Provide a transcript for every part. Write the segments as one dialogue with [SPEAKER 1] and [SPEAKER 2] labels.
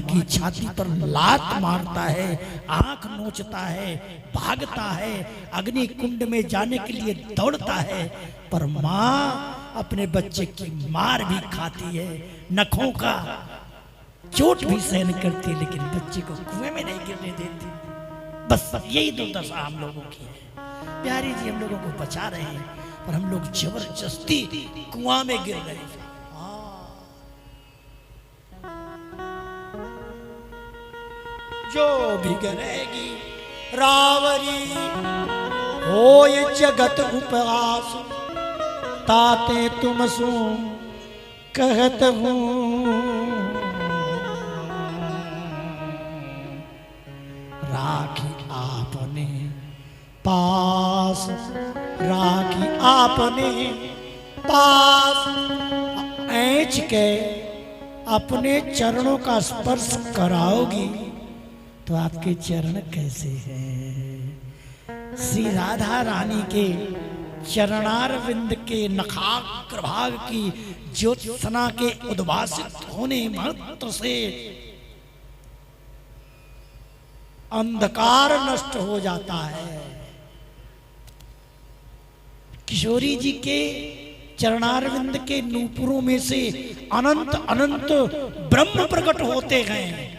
[SPEAKER 1] की छाती पर लात मारता है, आंख नोचता है, भागता है, अग्नि कुंड में जाने के लिए दौड़ता है, पर माँ अपने बच्चे की मार भी खाती है, नखों का चोट भी सहन करती है, लेकिन बच्चे को कुएं में नहीं गिरने देती। बस यही दुर्दशा हम लोगों की है। प्यारी जी हम लोगों को बचा रहे हैं, पर हम लोग जबरदस्ती कुआं में गिर गए। जो भी गिरेगी रावरी हो ये जगत उपहास, ताते तुम सु कहत हूँ। राखी आपने पास, राखी आपने पास, ऐंच के अपने चरणों का स्पर्श कराओगी तो आपके चरण कैसे हैं? श्री राधा रानी के चरणारविंद के नखाग्र भाग की ज्योत्सना के उद्भासित होने मात्र से अंधकार नष्ट हो जाता है। किशोरी जी के चरणारविंद के नूपुरों में से अनंत अनंत ब्रह्म प्रकट होते गए।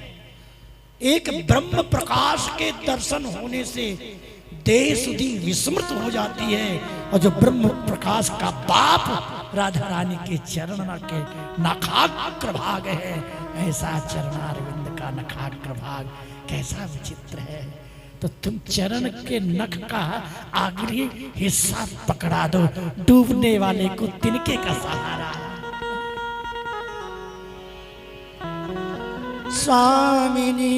[SPEAKER 1] एक ब्रह्म प्रकाश के दर्शन होने से देह सुधी विस्मृत हो जाती है, और जो ब्रह्म प्रकाश का बाप राधा रानी के चरण के नखाग्र भाग है, ऐसा चरणारविंद का नखाग्र भाग कैसा विचित्र है। तो तुम चरण के नख का आखिरी हिस्सा पकड़ा दो, डूबने वाले को तिनके का सहारा। स्वामिनी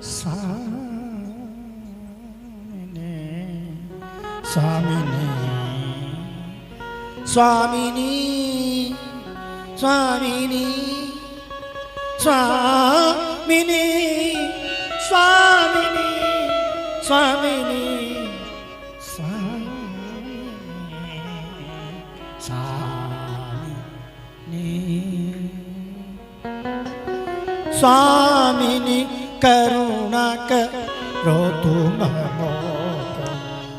[SPEAKER 1] स्वामिनी स्वामिनी स्वामिनी स्वामिनी स्वामिनी स्वामिनी स्वामिनी करुणा करो तुम हमको,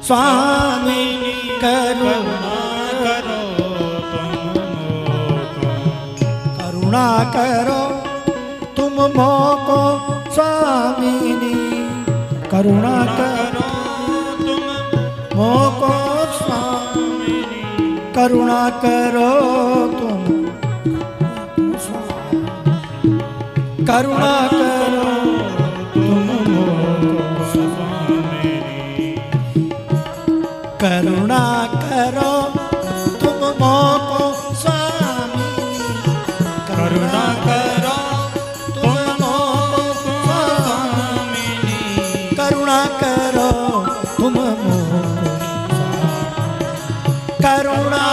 [SPEAKER 1] स्वामिनी करुणा करो तुम हमको, करुणा करो तुम मोको, स्वामिनी करुणा करो तुम मोको, स्वामिनी करुणा करो तुम, करुणा करो तुम मोको, स्वामिनी करुणा करो तुम मोको, स्वामिनी करुणा करो करुणा करो तुम मोको, करुणा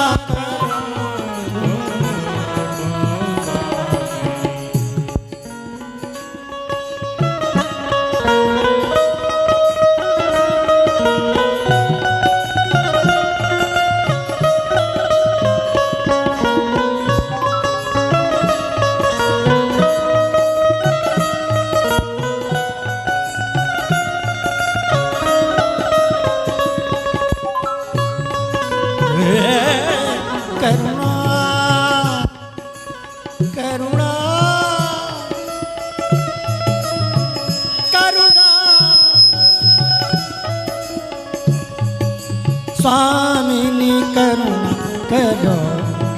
[SPEAKER 1] स्वामिनी करुणा करो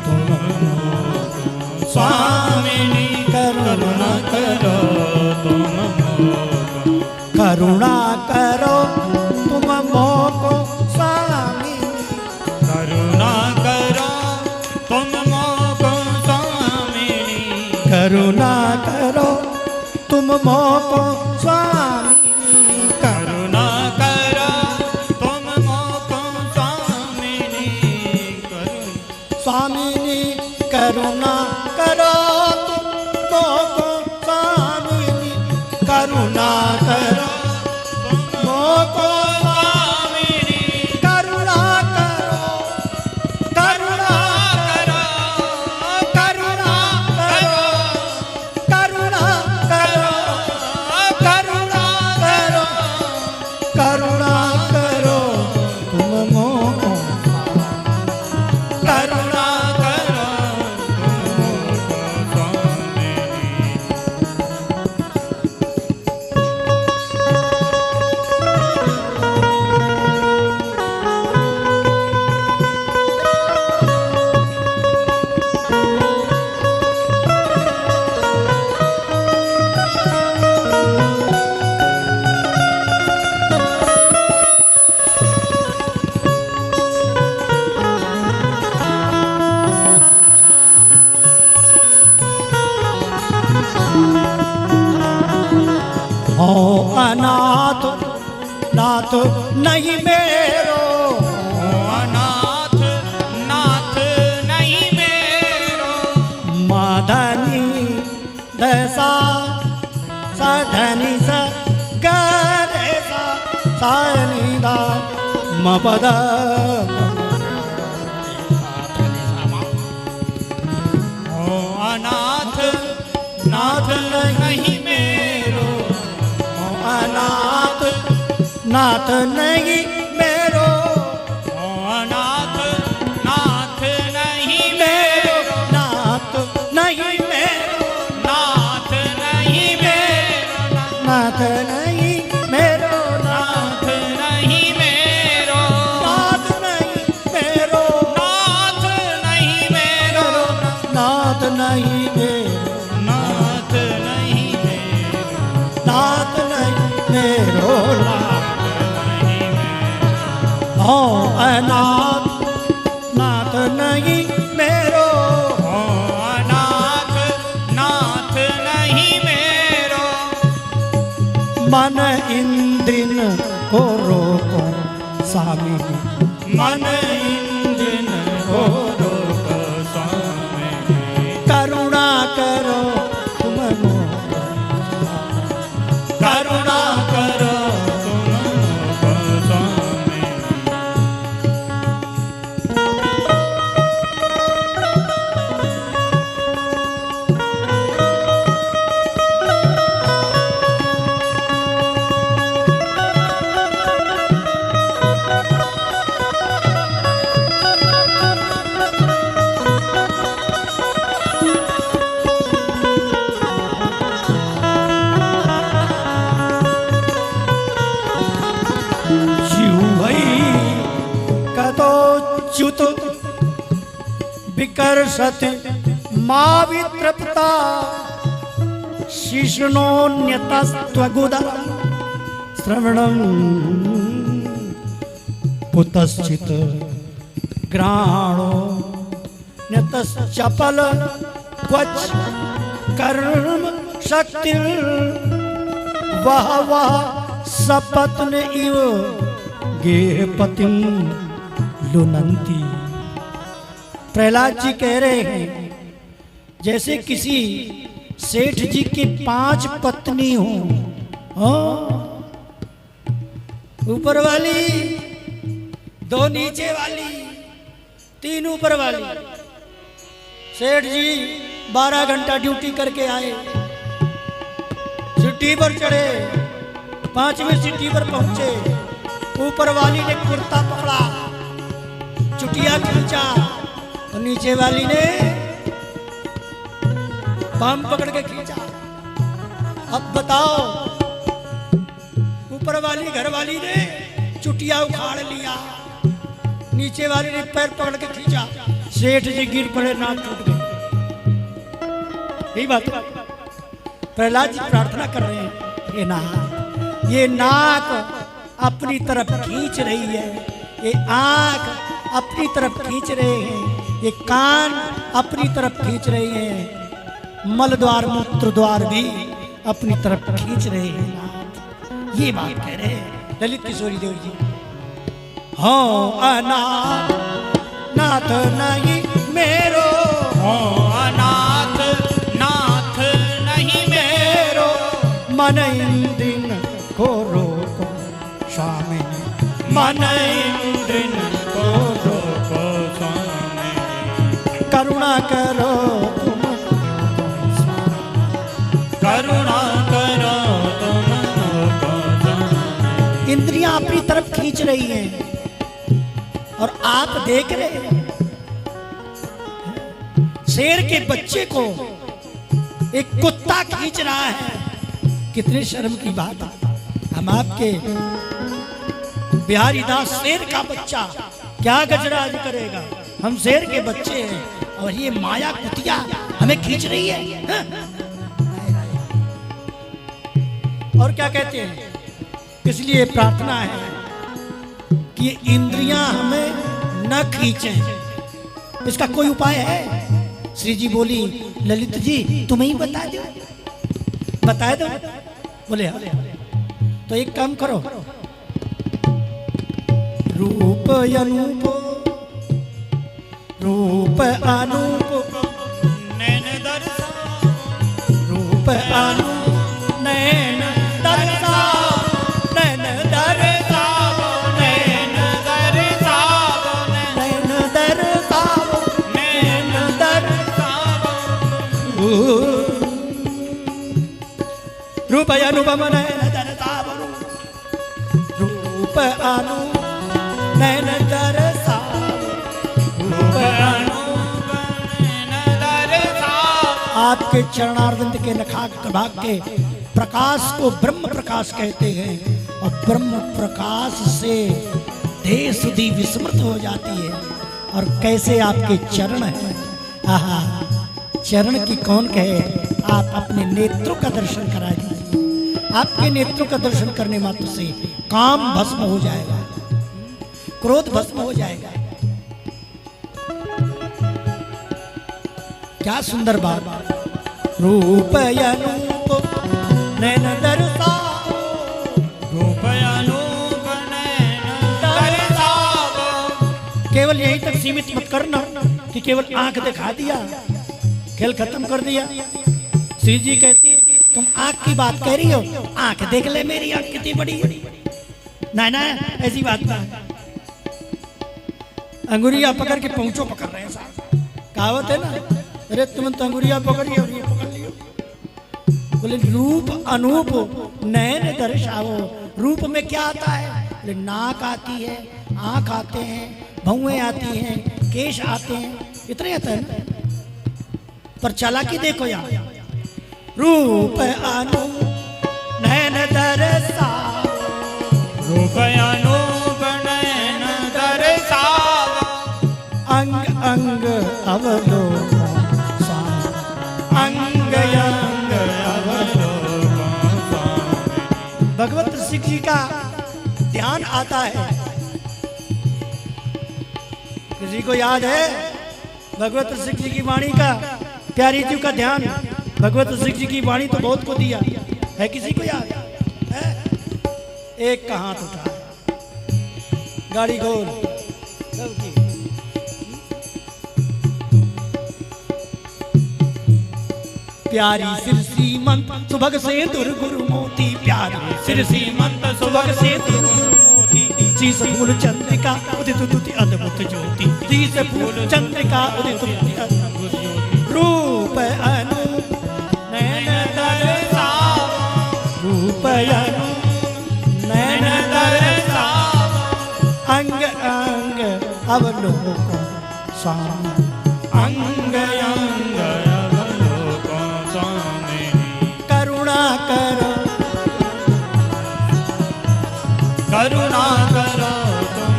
[SPEAKER 1] तुम, स्वामिनी करुणा करो तुम, करुणा करो तुम मोको, स्वामिनी करुणा करो तुम मोको, स्वामिनी करुणा करो तुम मोको, स्वामिनी करुणा करो तुम मोको, स्वामिनी स्वामिनी करुणा करो तुम मोको, स्वामिनी करुणा करो तुम मोको, स्वामिनी करुणा करो, करुणा करो, करुणा करो, नाथ नहीं मेरो,
[SPEAKER 2] अनाथ नाथ नहीं मेरो।
[SPEAKER 1] माधनी दसा साधनी सा गरे सा सानी दा मपद
[SPEAKER 2] अनाथ नाथ नहीं मेरो,
[SPEAKER 1] अनाथ नाथ नहीं मेरो,
[SPEAKER 2] अनाथ नाथ नहीं मेरो,
[SPEAKER 1] नाथ नहीं मेरो,
[SPEAKER 2] नाथ नहीं मेरो,
[SPEAKER 1] नाथ नहीं मेरो,
[SPEAKER 2] नाथ नहीं मेरो,
[SPEAKER 1] नाथ नहीं मेरो,
[SPEAKER 2] नाथ नहीं मेरो,
[SPEAKER 1] नाथ नहीं मेरो,
[SPEAKER 2] नाथ नहीं मेरो,
[SPEAKER 1] नाथ नहीं मेरो, हो अनाथ नाथ नहीं मेरो,
[SPEAKER 2] अनाथ नाथ नहीं मेरो।
[SPEAKER 1] मन इंद्रिन को रोको स्वामी,
[SPEAKER 2] मन इंद्रिन को रोको स्वामी,
[SPEAKER 1] करुणा करो तुम मोको,
[SPEAKER 2] करुणा करो तुम मोको स्वामी।
[SPEAKER 1] च्युत विकर्षत मावित्रपता शिष्णोन्यतस्त्वगुदा श्रवणं कुतश्चित् ग्राणो न्यतश्चपल क्वच कर्म शक्ति वह वह सपत्न इव गेहपतिं लुनंती। प्रहलाद जी कह रहे हैं जैसे किसी सेठ जी की 5 पत्नी हो, ऊपर वाली, 2 नीचे वाली, 3 ऊपर वाली। सेठ जी 12 घंटा ड्यूटी करके आए, सिटी पर चढ़े, 5वीं सिटी पर पहुंचे, ऊपर वाली ने कुर्ता पकड़ा, चुटिया खींचा, और नीचे वाली ने पाम पकड़ के खींचा। अब बताओ, ऊपर वाली घर वाली ने चुटिया उखाड़ लिया, नीचे वाली ने पैर पकड़ के खींचा, सेठ जी गिर पड़े, नाक टूट गए। यही बात प्रहलाद जी प्रार्थना कर रहे हैं, ये नाक अपनी तरफ खींच रही है, ये आंख अपनी तरफ खींच रहे हैं, ये कान अपनी तरफ खींच रहे हैं, मल द्वार मूत्र द्वार भी अपनी तरफ खींच रहे हैं। ये बात कह रहे हैं ललित किशोरी देव जी। हो अनाथ नाथ नहीं मेरो,
[SPEAKER 2] हो अनाथ नाथ नहीं मेरो,
[SPEAKER 1] मन इंद्रिन को रोको स्वामी,
[SPEAKER 2] मन इंद्रिन को रोको स्वामी,
[SPEAKER 1] करुणा करो तुम,
[SPEAKER 2] करुणा करो तुम को स्वामी।
[SPEAKER 1] इंद्रियां अपनी तरफ खींच रही हैं और आप देख रहे हैं। शेर के बच्चे को एक कुत्ता खींच रहा है, कितने शर्म की बात है। हम आपके बिहारी दास शेर का बच्चा क्या गजराज करेगा, हम शेर के बच्चे हैं और ये माया कुतिया हमें खींच रही है। और क्या कहते हैं, इसलिए प्रार्थना है कि इंद्रियां हमें न खींचें। इसका कोई उपाय है? श्री जी बोली, ललित जी तुम्हें ही बता दो, बता दो। बोले हाँ। तो एक काम करो, रूप अनूप, रूप अनूप,
[SPEAKER 2] नैन दर्शा
[SPEAKER 1] रूप अनूप, नैन दर्शा, नैन दर्शा,
[SPEAKER 2] नैन दर्शा
[SPEAKER 1] नैन दर्शा,
[SPEAKER 2] नैन दर्शा
[SPEAKER 1] रूप अनुपम नैन दर्शा, रूप अनु नैन दर्शा, रूप
[SPEAKER 2] अनूप नैन दर्शा
[SPEAKER 1] आपके चरणारविंद के नखाक भाग के प्रकाश को ब्रह्म प्रकाश कहते हैं और ब्रह्म प्रकाश से देह सुधी विस्मृत हो जाती है। और कैसे आपके चरण हैं, आहा चरण की कौन कहे, आप अपने नेत्रों का दर्शन करा दीजिए। आपके नेत्रों का दर्शन करने मात्र से काम भस्म हो जाएगा, क्रोध भस्म हो जाएगा। क्या सुंदर बात। रूप अनूप नैन दर्शा,
[SPEAKER 2] रूप अनूप नैन दर्शा
[SPEAKER 1] केवल यहीं तक सीमित मत करना कि केवल आंख दिखा दिया, खेल खत्म कर दिया। श्री जी कहती है तुम आंख की बात कह रही हो, आंख देख ले मेरी आंख कितनी बड़ी है। ना ना ऐसी बात ना, अंगुरिया पकड़ के पहुंचो पकड़ रहे हैं साहब। कहावत है ना, अरे तुम तो अंगुरिया पकड़िए और ये पकड़ लियो। बोले रूप अनूप नैन दर्शाओ, रूप में क्या आता है, बोले नाक आती है, आंख आते हैं, भौएं आती हैं, केश आते हैं, इतने आता है ना। पर चालाकी देखो यहाँ, रूप अनूप नैन दर्शा,
[SPEAKER 2] रूप अनूप नैन दर्शा
[SPEAKER 1] अंग अंग अवलोकन स्वामी, अंग अंग
[SPEAKER 2] अवलोकन स्वामी
[SPEAKER 1] भगवत सिंह जी का ध्यान आता है। किसी को याद है भगवत सिंह जी की वाणी का, प्यारी जी का ध्यान, भगवत सिंह जी की वाणी तो बहुत को दिया है, किसी को याद है? एक का हाथ उठा, गाड़ी गोल सबकी। प्यारी सिर सीमंत सुभग से दुर्गुरु मोती, प्यारी सिर सीमंत सुभग से दुर्गुरु मोती, शीस फूल चंद्रिका उदित उदित अद्भुत ज्योति, शीस फूल चंद्रिका उदित उदित अद्भुत ज्योति। रूप अनूप नैन दर्शा, रूप अनूप नैन दर्शा अंग अंग अवलोकन स्वामी, अंग अंग
[SPEAKER 2] अवलोकन स्वामी
[SPEAKER 1] करुणा करो,
[SPEAKER 2] करुणा करो तुम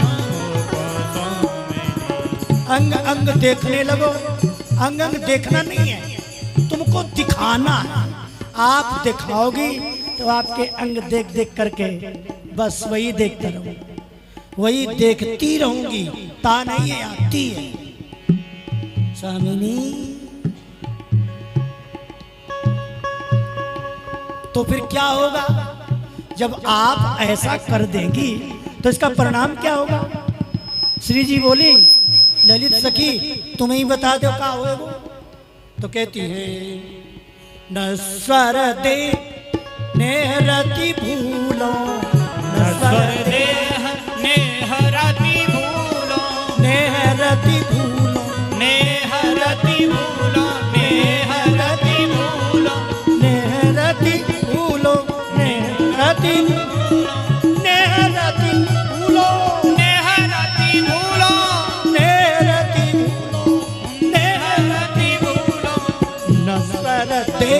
[SPEAKER 2] स्वामी
[SPEAKER 1] अंग अंग देखने लगो। अंग अंग देखना नहीं है, तुमको दिखाना है। आप दिखाओगी तो आपके अंग देख देख करके बस वही देखते रहो, वही देखती रहूंगी, ता नहीं है आती है। स्वामिनी तो फिर क्या होगा जब आप ऐसा कर देंगी, तो इसका परिणाम क्या होगा? श्री जी बोली ललित सखी तुम्हें ही बता दो क्या होगा वो। तो कहती है नस्वर दे नेहरती भूलो,
[SPEAKER 2] नस्वर देह नेहरति भूलो,
[SPEAKER 1] नेहरती भूलो,
[SPEAKER 2] नेहरति भूलो, नेहरति भूलो,
[SPEAKER 1] नेहरती भूलो, नेहरती नेहरती भूलो,
[SPEAKER 2] नेहरति भूलो,
[SPEAKER 1] नेहरती
[SPEAKER 2] नेहरति भूलो,
[SPEAKER 1] नस्वर दे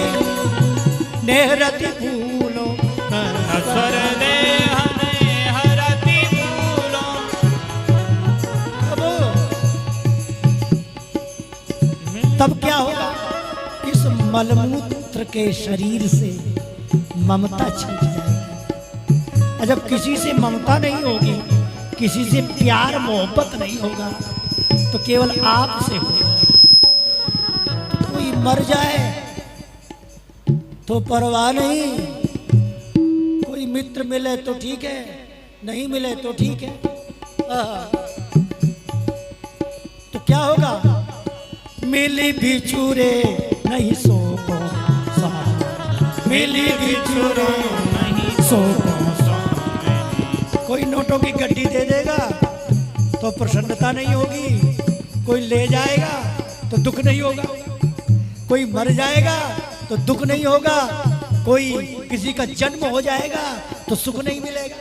[SPEAKER 1] नेहरती भूलो,
[SPEAKER 2] नस्वर देह नेहरति भूलो।
[SPEAKER 1] तब क्या होगा? इस मलमूत्र के शरीर से ममता छूट जाएगी। और जब किसी से ममता नहीं होगी, किसी से प्यार मोहब्बत नहीं होगा, तो केवल आप से होगा। कोई मर जाए तो परवाह नहीं, कोई मित्र मिले तो ठीक है, नहीं मिले तो ठीक है, तो क्या होगा? मिली बिछुरे नहीं सो को मिली बिछुरे
[SPEAKER 2] नहीं
[SPEAKER 1] सो को
[SPEAKER 2] सोने
[SPEAKER 1] कोई नोटों की गड्डी दे देगा तो प्रसन्नता नहीं होगी, कोई ले जाएगा तो दुख नहीं होगा, कोई मर जाएगा तो दुख नहीं होगा, कोई किसी का जन्म हो जाएगा तो सुख नहीं मिलेगा।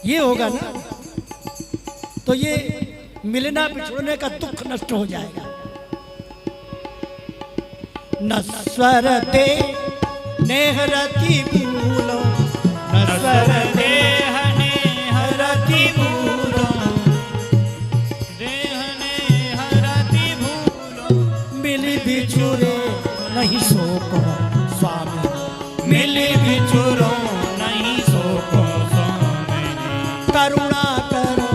[SPEAKER 1] ये होगा ना, तो ये मिलना बिछड़ने का दुख नष्ट हो जाएगा। नस्वर दे नेहरती भूलो,
[SPEAKER 2] नस्वर देह नेहरति भूलो, देह नेहरति भूलो,
[SPEAKER 1] मिली बिछुरे नहीं सो को स्वामी,
[SPEAKER 2] मिली बिछुरो नहीं सोको स्वामी,
[SPEAKER 1] करुणा करो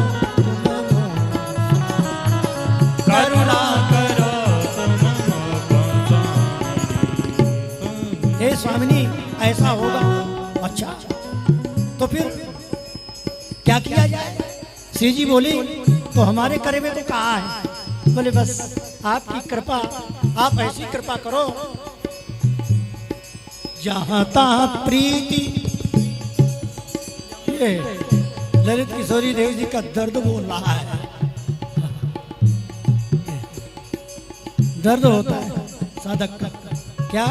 [SPEAKER 1] तुम
[SPEAKER 2] करुणा करो तुम मोको स्वामी।
[SPEAKER 1] हे स्वामिनी ऐसा होगा। अच्छा तो फिर क्या किया जाए? श्री जी बोली तो हमारे करे में तो कहा है, बोले बस आपकी कृपा, आप ऐसी कृपा करो जहां तहां प्रीति। ये ललित किशोरी देवी जी का दर्द बोल रहा है, दर्द होता है साधक का। क्या?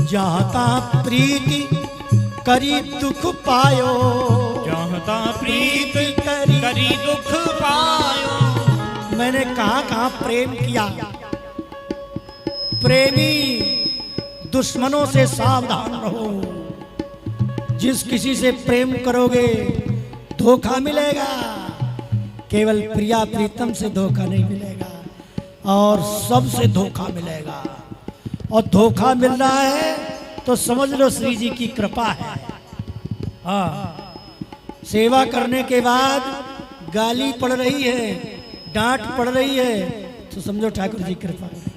[SPEAKER 1] जहाँ तहाँ प्रीति करी दुख पायो,
[SPEAKER 2] जहाँ प्रीत
[SPEAKER 1] करी
[SPEAKER 2] करी दुख पायो।
[SPEAKER 1] मैंने कहाँ कहाँ प्रेम किया। प्रेमी दुश्मनों से सावधान रहो, जिस किसी से प्रेम करोगे धोखा मिलेगा, केवल प्रिया प्रीतम से धोखा नहीं मिलेगा और सबसे धोखा मिलेगा। और धोखा मिल रहा है तो समझ लो श्री जी की कृपा है। हाँ, सेवा करने के बाद गाली पड़ रही है, डांट पड़ रही है तो समझो ठाकुर जी कृपा है।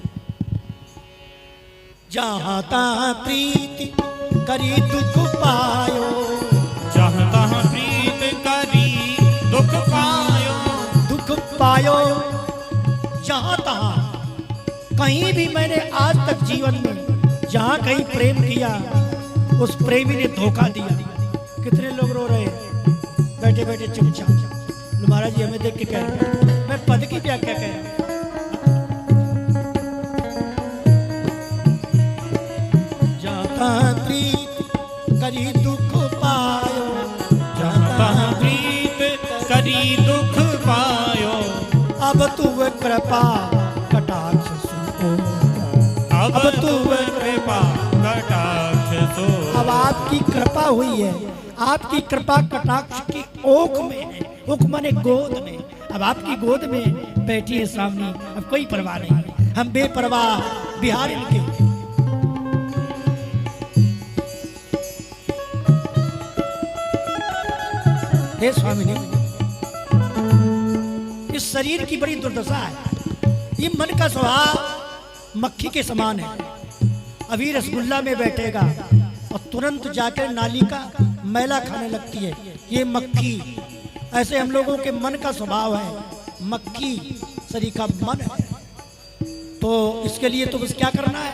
[SPEAKER 1] जहाँ तहाँ प्रीति करी दुख पायो,
[SPEAKER 2] जहाँ तहाँ प्रीत करी दुख पायो,
[SPEAKER 1] दुख पायो। जहाँ तहाँ कहीं भी मैंने आज तक जीवन में जहाँ कहीं प्रेम किया उस प्रेमी ने धोखा दिया। कितने लोग रो रहे हैं बैठे बैठे चुपचाप। महाराज जी हमें देख के कह रहे हैं, मैं पद की व्याख्या कह रहा हूं। जहाँ प्रीत करी दुख पायो,
[SPEAKER 2] जहाँ प्रीत करी दुख पायो,
[SPEAKER 1] अब तू कृपा कटाक्ष सुनो,
[SPEAKER 2] अब तू कृपा कटाक्ष सो।
[SPEAKER 1] अब आपकी कृपा हुई है, आपकी कृपा कटाक्ष की ओख में है, ओख माने गोद में। अब आपकी गोद में बैठी है सामने, अब कोई परवाह नहीं, हम बेपरवाह बिहार इनके। हे स्वामिनी, इस शरीर की बड़ी दुर्दशा है। ये मन का स्वभाव मक्खी के समान है। अभी रसगुल्ला में बैठेगा और तुरंत जाकर नाली का मैला खाने लगती है, ये मक्खी। ऐसे हम लोगों के मन का स्वभाव है, मक्खी शरीर का मन है। तो इसके लिए तो बस क्या करना है?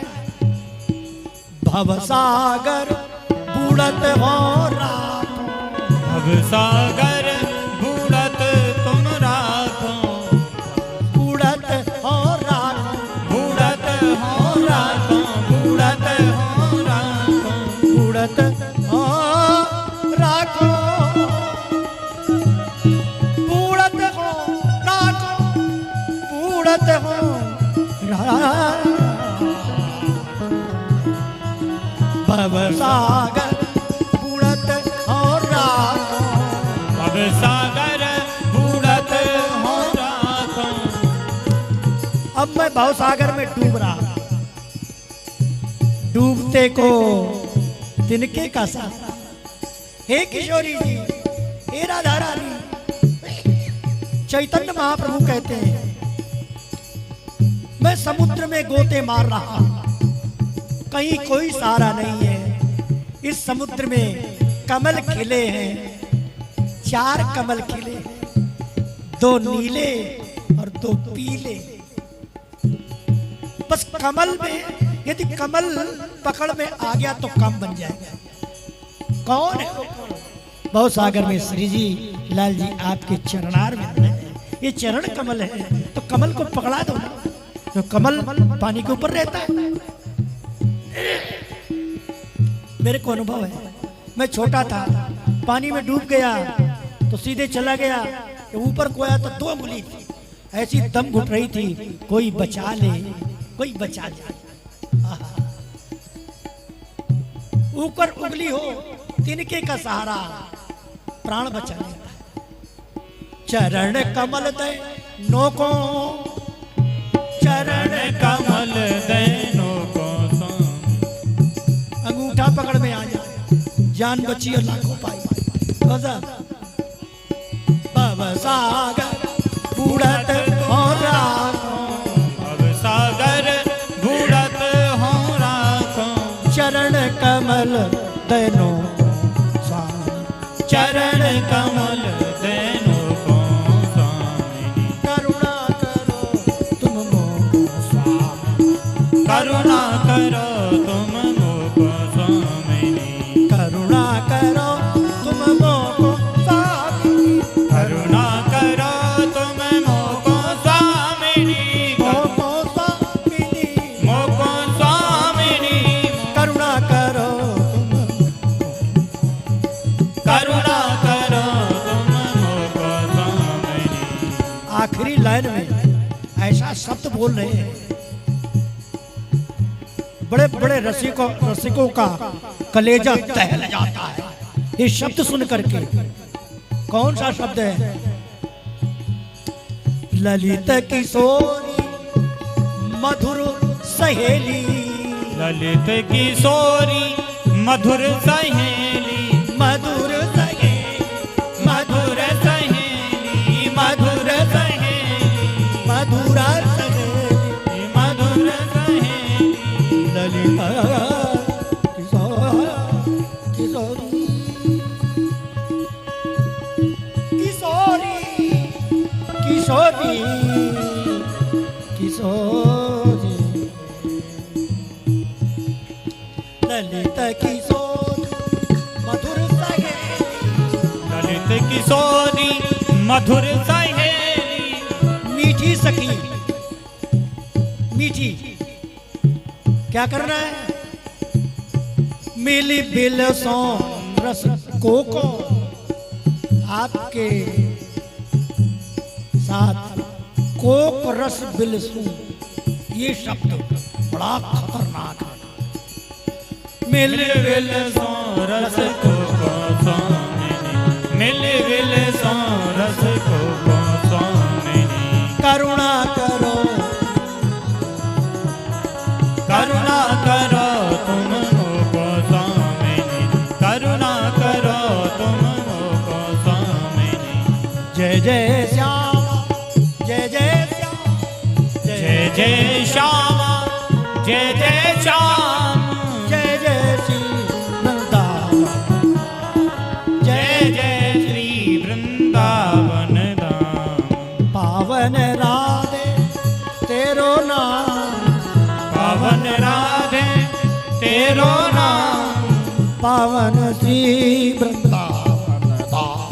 [SPEAKER 1] भवसागर बूढ़त हो राखो,
[SPEAKER 2] भवसागर बूढ़त तुम राखो,
[SPEAKER 1] बूढ़त हो राखो,
[SPEAKER 2] बूढ़त हो राखो, बूढ़त हो राखो,
[SPEAKER 1] बूढ़त हो राखो, बूढ़त हो राखो, बूढ़त हो राखो। भवसागर बूढ़त हो राखो,
[SPEAKER 2] भवसागर बूढ़त हो राखो।
[SPEAKER 1] अब मैं भवसागर में डूब रहा, डूबते को तिनके का सहारा। हे किशोरी जी, हे राधा रानी, चैतन्य महाप्रभु कहते हैं मैं समुद्र में गोते मार रहा, कहीं कोई सहारा नहीं है। इस समुद्र में कमल खिले हैं, 4 कमल खिले हैं, 2 नीले और 2 पीले। बस कमल में यदि कमल पकड़ में आ गया तो काम बन जाएगा। कौन है? बहुत सागर में श्री जी लाल जी आपके चरणार में है। ये चरण कमल है तो कमल को पकड़ा दो ना, तो कमल पानी के ऊपर रहता है। मेरे को अनुभव है, मैं छोटा था, पानी में डूब गया तो सीधे चला गया, तो ऊपर को आया तो 2 उंगली थी, ऐसी दम घुट रही थी, कोई बचा ले, कोई बचा ले। ऊपर उंगली हो, तिनके का सहारा, प्राण बचा लेता है। चरण कमल दे नोको, चरण
[SPEAKER 2] कमल दैनो को
[SPEAKER 1] अंगूठा पकड़ में आ जाए, जान बची और लाखों पाई। भव सागर बूढ़त हो राखो,
[SPEAKER 2] भव सागर बूढ़त हो राखो,
[SPEAKER 1] चरण कमल दैनो स्वामी,
[SPEAKER 2] चरण कमल दैनो को स्वामिनी,
[SPEAKER 1] करुणा करो तुम मोको स्वामी,
[SPEAKER 2] करुणा करो तुम मोको स्वामिनी,
[SPEAKER 1] करुणा करो तुम मोको स्वामी,
[SPEAKER 2] करुणा करो तुम मोको स्वामिनी,
[SPEAKER 1] मोको स्वामी,
[SPEAKER 2] मोको स्वामिनी,
[SPEAKER 1] करुणा करो तुम,
[SPEAKER 2] करुणा करो तुम मोको स्वामिनी।
[SPEAKER 1] आखिरी लाइन में ऐसा शब्द बोल रहे हैं, बड़े बड़े रसिकों का कलेजा दहल जाता है ये शब्द सुन करके। कौन सा शब्द है? ललित किशोरी मधुर सहेली,
[SPEAKER 2] ललित किशोरी मधुर सहेली,
[SPEAKER 1] मधुर सहेली,
[SPEAKER 2] मधुर सहेली, मधुर सहेली,
[SPEAKER 1] मधुरा सहेली,
[SPEAKER 2] मधुर सहेली,
[SPEAKER 1] ललिता किशोरी, किशोरी, किशोरी, किशोरी, ललित किशोर मधुर सहेली,
[SPEAKER 2] ललित किशोरी मधुर सहेली,
[SPEAKER 1] मीठी सखी, मीठी क्या करना है? मिली बिल सो रस को आपके साथ कोक रस बिलसू, ये शब्द बड़ा खतरनाक है। मिल बिल सो
[SPEAKER 2] रस को स्वामिनी, मिल विल सो रस को स्वामिनी,
[SPEAKER 1] करुणा करो,
[SPEAKER 2] करुणा करो तुम मोको स्वामिनी, करुणा करो तुम मोको स्वामिनी।
[SPEAKER 1] जय जय श्याम, जय जय श्याम,
[SPEAKER 2] जय जय श्याम, जय जय श्याम,
[SPEAKER 1] जय जय श्री वृंदावन,
[SPEAKER 2] जय जय श्री वृंदावन धाम।
[SPEAKER 1] पावन राधे तेरो नाम,
[SPEAKER 2] पावन राधे तेरो नाम,
[SPEAKER 1] पावन श्री वृंदावन धाम,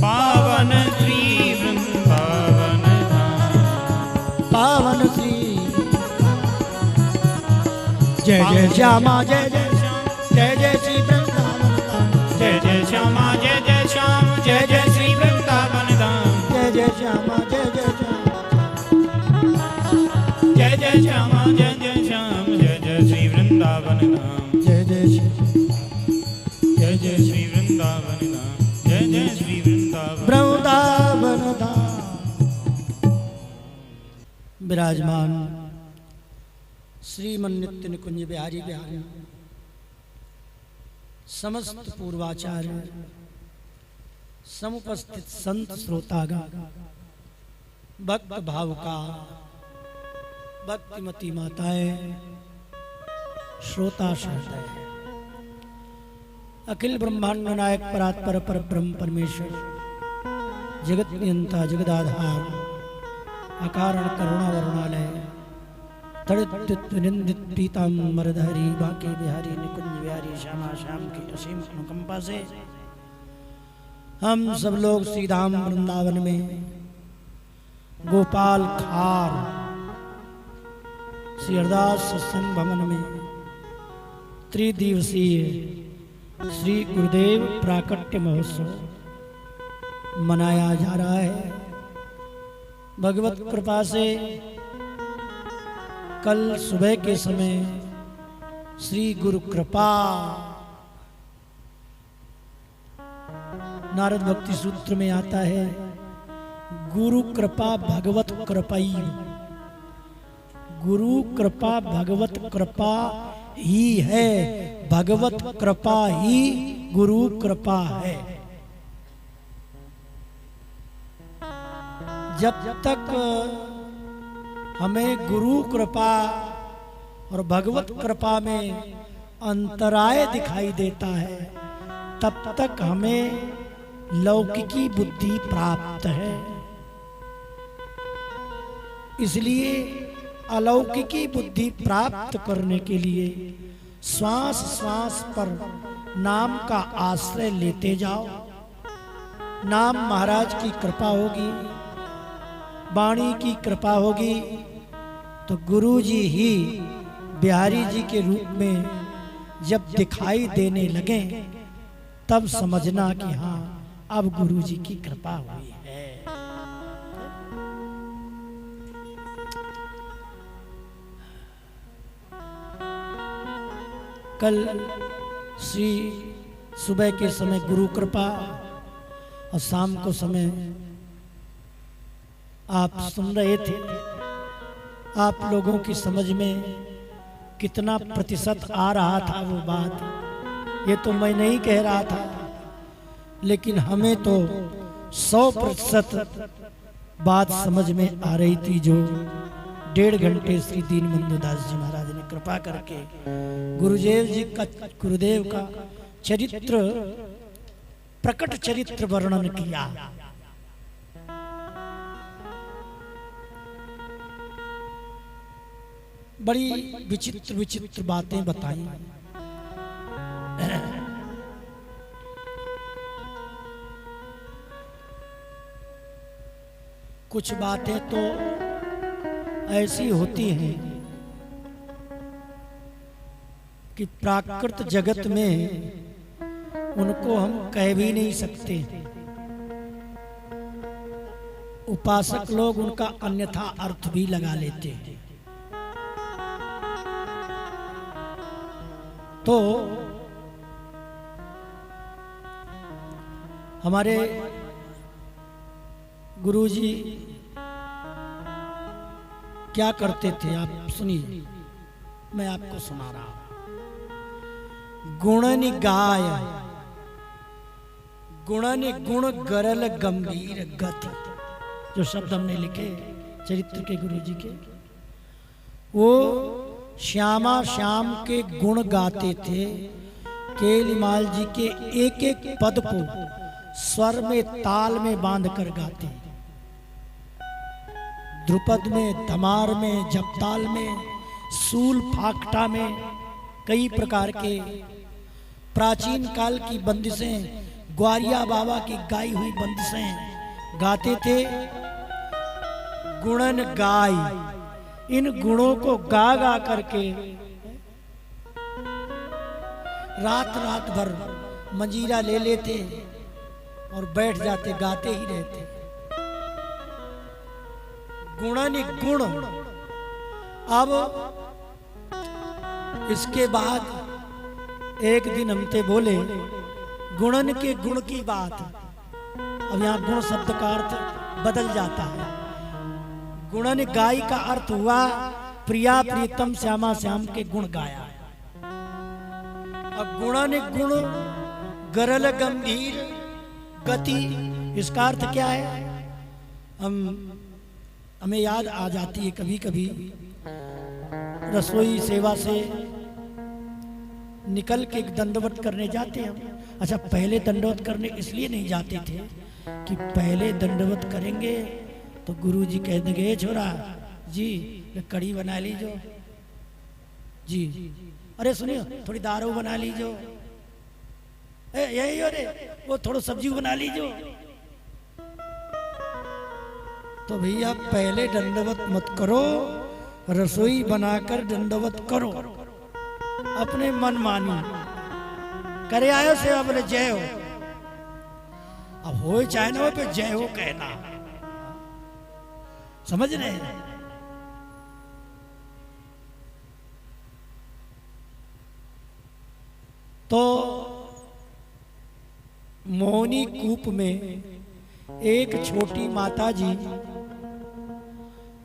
[SPEAKER 2] पावन श्री वृंदावन धाम,
[SPEAKER 1] पावन श्री। जय जय श्यामा, जय जय श्याम, जय जय श्री वृंदावन धाम,
[SPEAKER 2] जय जय श्यामा, जय जय श्याम, जय जय श्री वृंदावन धाम,
[SPEAKER 1] जय जय श्यामा, जय जय श्याम,
[SPEAKER 2] जय जय श्यामा, जय जय श्याम, जय जय श्री वृंदावन धाम,
[SPEAKER 1] जय जय श्री,
[SPEAKER 2] जय जय श्री वृंदावन धाम, जय जय श्री वृंदावन
[SPEAKER 1] वृंदावन धाम। विराजमान श्रीमन नित्य निकुंज बिहारी बिहारी समस्त पूर्वाचार्य, समुपस्थित संत श्रोतागण, भक्त भावुका, भक्तिमती माताएं, श्रोता सहृदय, अखिल ब्रह्मांड नायक परात्पर पर ब्रह्म परमेश्वर जगत नियंता जगदाधार अकारण करुणा वरुणालय तड़ित निंदित पीताम्बरधारी बांके बिहारी निकुंज बिहारी श्यामा श्याम की असीम अनुकंपा से हम सब लोग श्री धाम वृंदावन में गोपाल खार श्री हरदास सत्संग भवन में त्रिदिवसीय श्री गुरुदेव प्राकट्य महोत्सव मनाया जा रहा है। भगवत कृपा से कल सुबह के समय श्री गुरु कृपा नारद भक्ति सूत्र में आता है, गुरु कृपा भगवत कृपाई, गुरु कृपा भगवत कृपा ही है, भगवत कृपा ही गुरु कृपा है। जब तक हमें गुरु कृपा और भगवत कृपा में अंतराय दिखाई देता है तब तक हमें लौकिकी बुद्धि प्राप्त है। इसलिए अलौकिकी बुद्धि प्राप्त करने के लिए श्वास श्वास पर नाम का आश्रय लेते जाओ। नाम महाराज की कृपा होगी, वाणी की कृपा होगी तो गुरु जी ही बिहारी जी के रूप में जब दिखाई देने लगे तब समझना कि हाँ अब गुरु जी की कृपा हुई है। कल श्री सुबह के समय गुरु कृपा और शाम को समय आप सुन रहे थे। आप लोगों की समझ में कितना प्रतिशत आ रहा था वो बात, ये तो मैं नहीं कह रहा था, लेकिन हमें तो 100% बात समझ में आ रही थी जो 1.5 घंटे श्री दीनबंधु दास जी महाराज ने कृपा करके गुरुदेव का चरित्र, प्रकट चरित्र वर्णन किया। बड़ी विचित्र विचित्र बातें बताई। कुछ बातें तो ऐसी होती हैं कि प्राकृत जगत में उनको हम कह भी नहीं सकते। उपासक लोग उनका अन्यथा अर्थ भी लगा लेते हैं। तो हमारे गुरुजी क्या करते थे आप सुनिए, मैं आपको सुना रहा हूं। गुणनि गाय गुणनि गुण गरल गंभीर गति, जो शब्द हमने लिखे चरित्र के गुरुजी के, वो श्यामा श्याम के गुण गाते थे। केलिमाल जी के एक एक पद को स्वर में ताल में बांध कर गाते, ध्रुपद में, धमार में, जपताल में, सूल फाकटा में, कई प्रकार के प्राचीन काल की बंदिशें, ग्वारिया बाबा की गाई हुई बंदिशें गाते थे। गुणन गाय, इन गुणों को गा गा करके रात रात भर मंजीरा ले लेते और बैठ जाते, गाते ही रहते। गुणन गुण। अब इसके बाद एक दिन हमसे बोले गुणन के गुण की बात। अब यहाँ गुण शब्द का अर्थ बदल जाता है। गुणन गाय का अर्थ हुआ प्रिया प्रीतम श्यामा श्याम के गुण गाया। अब गुणन गुण गरल गंभीर गति, इसका अर्थ क्या है? हमें याद आ जाती है कभी कभी, रसोई सेवा से निकल के दंडवत करने जाते हैं हम, अच्छा, पहले दंडवत करने इसलिए नहीं जाते थे कि पहले दंडवत करेंगे तो गुरु जी कह देंगे, "ए छोरा जी, ये कड़ी बना लीजो जी, अरे सुनियो थोड़ी दारू बना लीजो, यही अरे वो थोड़ा सब्जी बना लीजो।" तो भैया पहले दंडवत मत करो, रसोई बनाकर दंडवत करो। अपने मन मानी करे आयो सेवा, बोले जय हो। अब हो चाहे ना हो पे जय हो कहना, समझ रहे हैं? तो मोहनी कूप में एक छोटी माता जी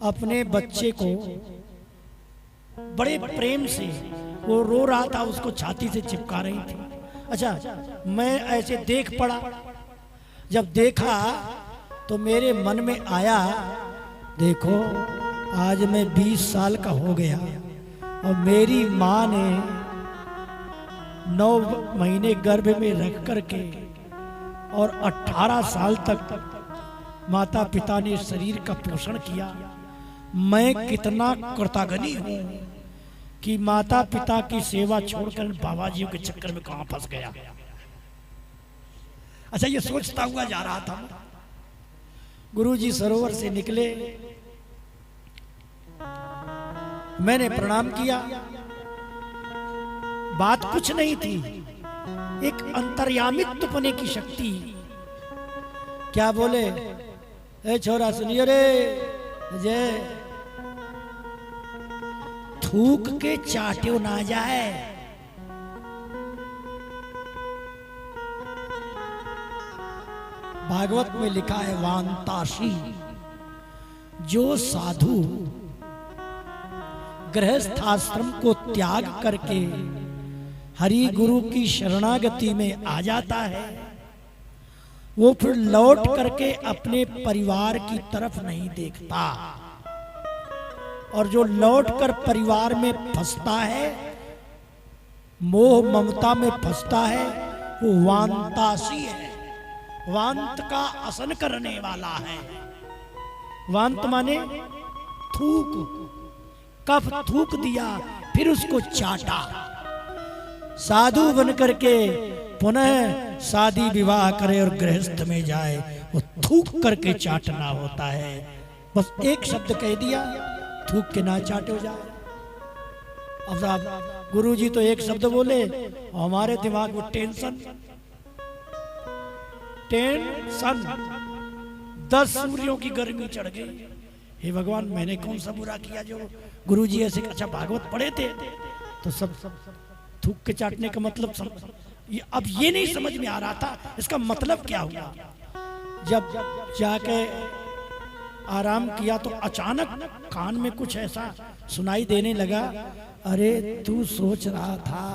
[SPEAKER 1] अपने बच्चे को बड़े प्रेम से, वो रो रहा था, उसको छाती से चिपका रही थी। अच्छा, मैं ऐसे देख पड़ा, जब देखा तो मेरे मन में आया, देखो आज मैं 20 साल का हो गया और मेरी माँ ने 9 महीने गर्भ में रख करके और 18 साल तक माता पिता ने शरीर का पोषण किया। मैं कितना कृतज्ञ हूँ कि माता पिता की सेवा छोड़कर बाबा जी के चक्कर में कहां फंस गया। अच्छा, ये सोचता हुआ जा रहा था, गुरुजी सरोवर से निकले, मैंने प्रणाम किया। बात कुछ नहीं थी, एक अंतर्यामित्व होने की शक्ति। क्या बोले, ए छोरा सुनियो रे जय, थूक के चाट्यो ना जाए। भागवत में लिखा है, वांताशी, जो साधु गृहस्थ आश्रम को त्याग करके हरि गुरु की शरणागति में आ जाता है, वो फिर लौट करके अपने परिवार की तरफ नहीं देखता, और जो लौटकर परिवार में फंसता है, मोह ममता में फंसता है, वो वांतासी है, वांत का आसन करने वाला है। वांत माने थूक, कफ थूक दिया फिर उसको चाटा। साधु बन करके पुनः शादी विवाह करे और गृहस्थ में जाए, वो थूक करके चाटना होता है। बस एक शब्द कह दिया, थूक के ना चाटे जाए। अब साहब गुरुजी तो एक शब्द बोले, हमारे दिमाग में टेंशन, 10 सूर्यों की गर्मी चढ़ गई। हे भगवान, मैंने कौन सा बुरा किया जो गुरुजी ऐसे। अच्छा, भागवत पढ़े थे तो सब थूक के चाटने का मतलब अब ये नहीं समझ में आ रहा था इसका मतलब क्या हुआ। जब जाके आराम किया तो अचानक कान में कुछ ऐसा सुनाई देने लगा, अरे तू सोच रहा था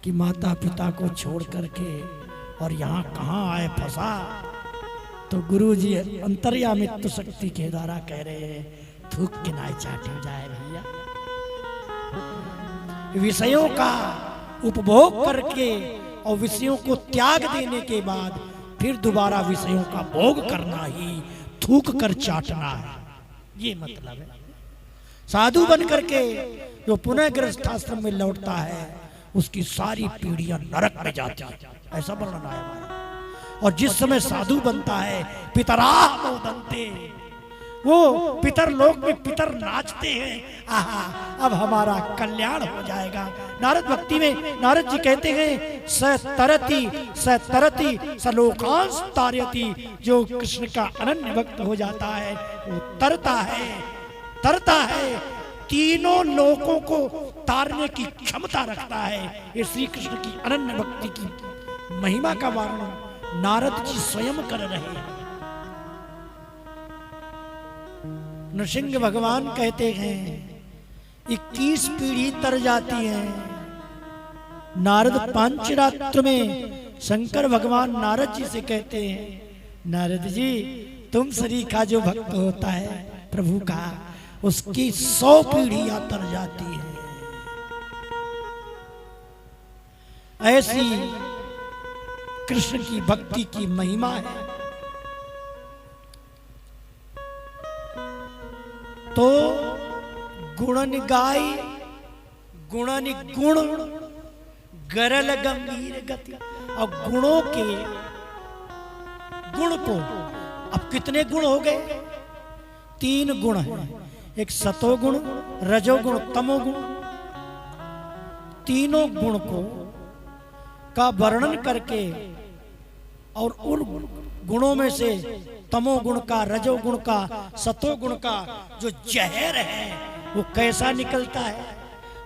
[SPEAKER 1] कि माता पिता को छोड़ करके और यहाँ कहाँ आए फंसा। तो गुरुजी अंतर्यामित्व शक्ति के द्वारा कह रहे हैं, थूक के ना चाटे जाए भैया। विषयों का उपभोग करके और विषयों को त्याग देने के बाद फिर दोबारा विषयों का भोग करना ही थूक कर चाटना है, ये मतलब है। साधु बन करके जो पुनः गृहस्थाश्रम में लौटता है, उसकी सारी पीढ़ियां नरक में जाती है, ऐसा वर्णन आया हमारा। और जिस समय साधु बनता है, पितराः मोदन्ते, वो पितर लोक में पितर नाचते हैं, आहा अब हमारा कल्याण हो जाएगा। नारद भक्ति में नारद जी कहते हैं, स तरति सलोकांश तारयति, जो कृष्ण का अनन्य भक्त हो जाता है वो तरता है, तीनों लोकों को तारने की क्षमता रखता है। ये श्री कृष्ण की अनन्य भक्ति की महिमा का वर्णन नारद जी स्वयं कर रहे हैं। नृसिंह भगवान कहते हैं 21 पीढ़ी तर जाती है। नारद पांचरात्र में शंकर भगवान नारद जी से कहते हैं, नारद जी तुम श्री का जो भक्त होता है प्रभु का, उसकी 100 पीढ़ियां तर जाती है। ऐसी कृष्ण की भक्ति की महिमा है। तो गुणन गाय गुणन गुण गरल गंभीर गति। और गुणों के गुण को, अब कितने गुण हो गए? 3 गुण हैं, एक सतोगुण, रजोगुण, तमोगुण। तीनों गुण को का वर्णन करके और उन गुणों में से तमोगुण का, रजोगुण का, सतोगुण का जो जहर है वो कैसा निकलता है,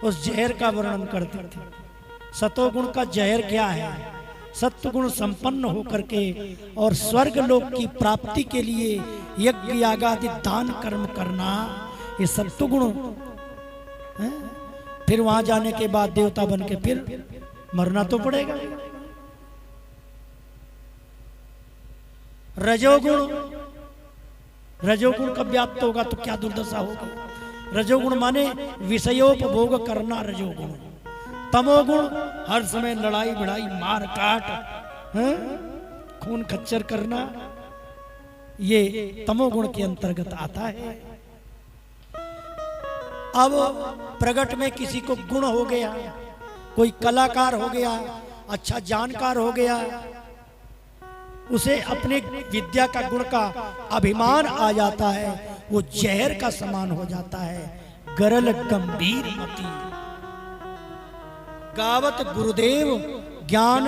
[SPEAKER 1] उस जहर का वर्णन करते थे। सतोगुण का जहर क्या है? सत्वगुण संपन्न होकर के और स्वर्ग लोक की प्राप्ति के लिए यज्ञ यागादि दान कर्म करना, ये सत्वगुण है। फिर वहां जाने के बाद देवता बन के फिर मरना तो पड़ेगा। रजोगुण, रजोगुण कब व्याप्त होगा तो क्या दुर्दशा होगी। रजोगुण माने विषयोपभोग करना रजोगुण। तमोगुण हर समय लड़ाई भिड़ाई मार काट, खून खच्चर करना, ये तमोगुण के अंतर्गत आता है। अब प्रगट में किसी को गुण हो गया, कोई कलाकार हो गया, अच्छा जानकार हो गया, उसे अपने विद्या का गुण का अभिमान आ जाता है, वो जहर का समान हो जाता है। गरल गंभीर मति गावत गुरुदेव ज्ञान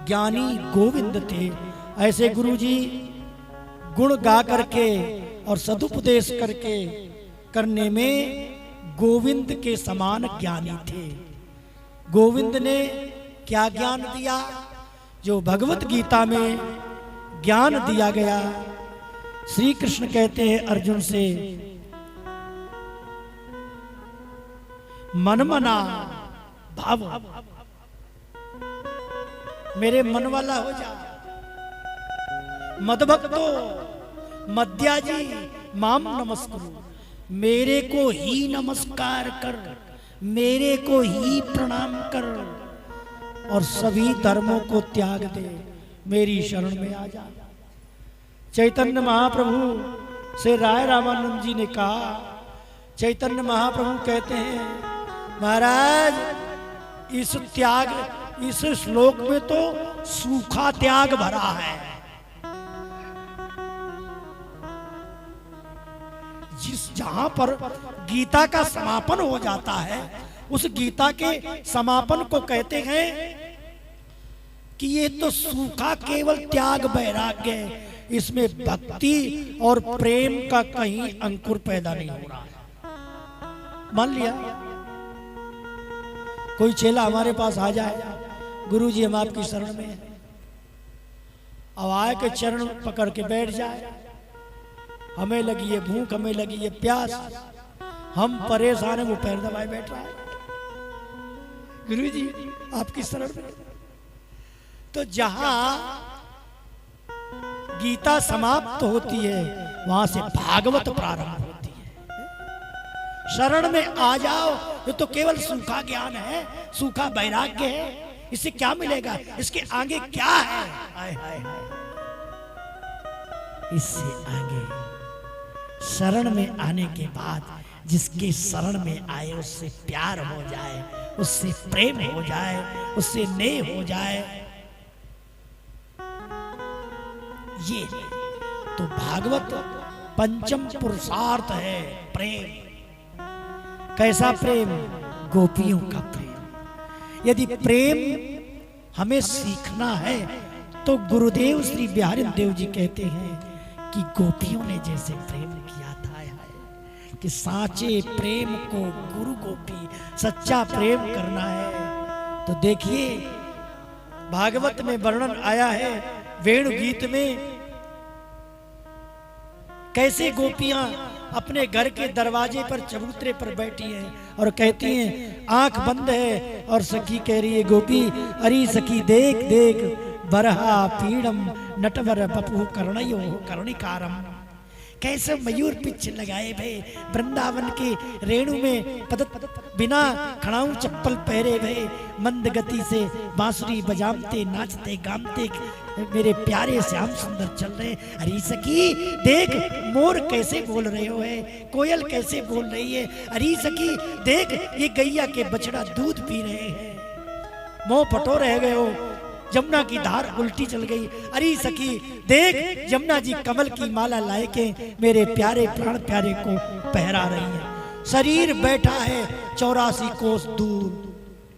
[SPEAKER 1] ज्ञानी गोविंद थे। ऐसे गुरुजी गुण गा करके और सदुपदेश करके करने में गोविंद के समान ज्ञानी थे। गोविंद ने क्या ज्ञान दिया? जो भगवत गीता में ज्ञान दिया गया। श्री कृष्ण कहते हैं अर्जुन से, मनमना भाव, मेरे मन वाला हो जा। मदभक्तो मद्याजी माम नमस्कुरु, मेरे को ही नमस्कार कर, मेरे को ही प्रणाम कर और सभी धर्मों को त्याग दे, मेरी शरण में आ जा। चैतन्य महाप्रभु से राय रामानंद जी ने कहा, चैतन्य महाप्रभु कहते हैं, महाराज इस त्याग, इस श्लोक में तो सूखा त्याग भरा है। जहां पर गीता का समापन हो जाता है, उस गीता के समापन को कहते हैं कि ये तो सूखा केवल त्याग वैराग्य है, इसमें भक्ति और प्रेम का कहीं अंकुर पैदा नहीं हो रहा है। मान लिया कोई चेला हमारे पास आ जाए, गुरुजी हम आपकी शरण में हैं, अब आए के चरण पकड़ के बैठ जाए, हमें लगी है भूख, हमें लगी है प्यास, हम परेशान है, वो पैर दबाए बैठ रहा है, गुरुजी आपकी शरण में। तो जहां गीता समाप्त होती है वहां से भागवत प्रारंभ होती है। शरण में आ जाओ, ये तो केवल सूखा ज्ञान है, सूखा वैराग्य है, इससे क्या मिलेगा, इसके आगे क्या है? हाय हाय हाय, इससे आगे शरण में आने के बाद जिसके शरण में आए उससे प्यार हो जाए, उससे प्रेम हो जाए, उससे नेह हो जाए, ये तो भागवत पंचम पुरुषार्थ है प्रेम। कैसा प्रेम? गोपियों का प्रेम। यदि प्रेम हमें सीखना है तो गुरुदेव श्री बिहारी देव जी कहते हैं कि गोपियों ने जैसे प्रेम किया था, कि साचे प्रेम को गुरु गोपी, सच्चा प्रेम करना है। तो देखिए भागवत में वर्णन आया है, वेणु गीत में, कैसे गोपियां अपने घर के दरवाजे पर चबूतरे पर बैठी हैं और कहती हैं, आंख बंद है, और सखी कह रही है गोपी, अरे सखी देख देख बरहा पीड़म नटवर बपु कर्णयो कर्णिकारम, कैसे मयूर पिच लगाए भे वृंदावन के रेणु में पदत बिना खड़ाऊं चप्पल पहरे भे मंद गति से बांसुरी बजामते नाचते गामते मेरे प्यारे श्याम सुंदर चल रहे। अरे सखी देख मोर कैसे बोल रहे हो है, कोयल कैसे बोल रही है। अरे सखी देख ये गैया के बछड़ा दूध पी रहे हैं, मोह पटो रह गए हो, यमुना की धार उल्टी चल गई। अरे सखी देख यमुना जी कमल की माला लाए के मेरे प्यारे प्राण प्यारे को पहरा रही है। शरीर बैठा है 84 कोस दूर,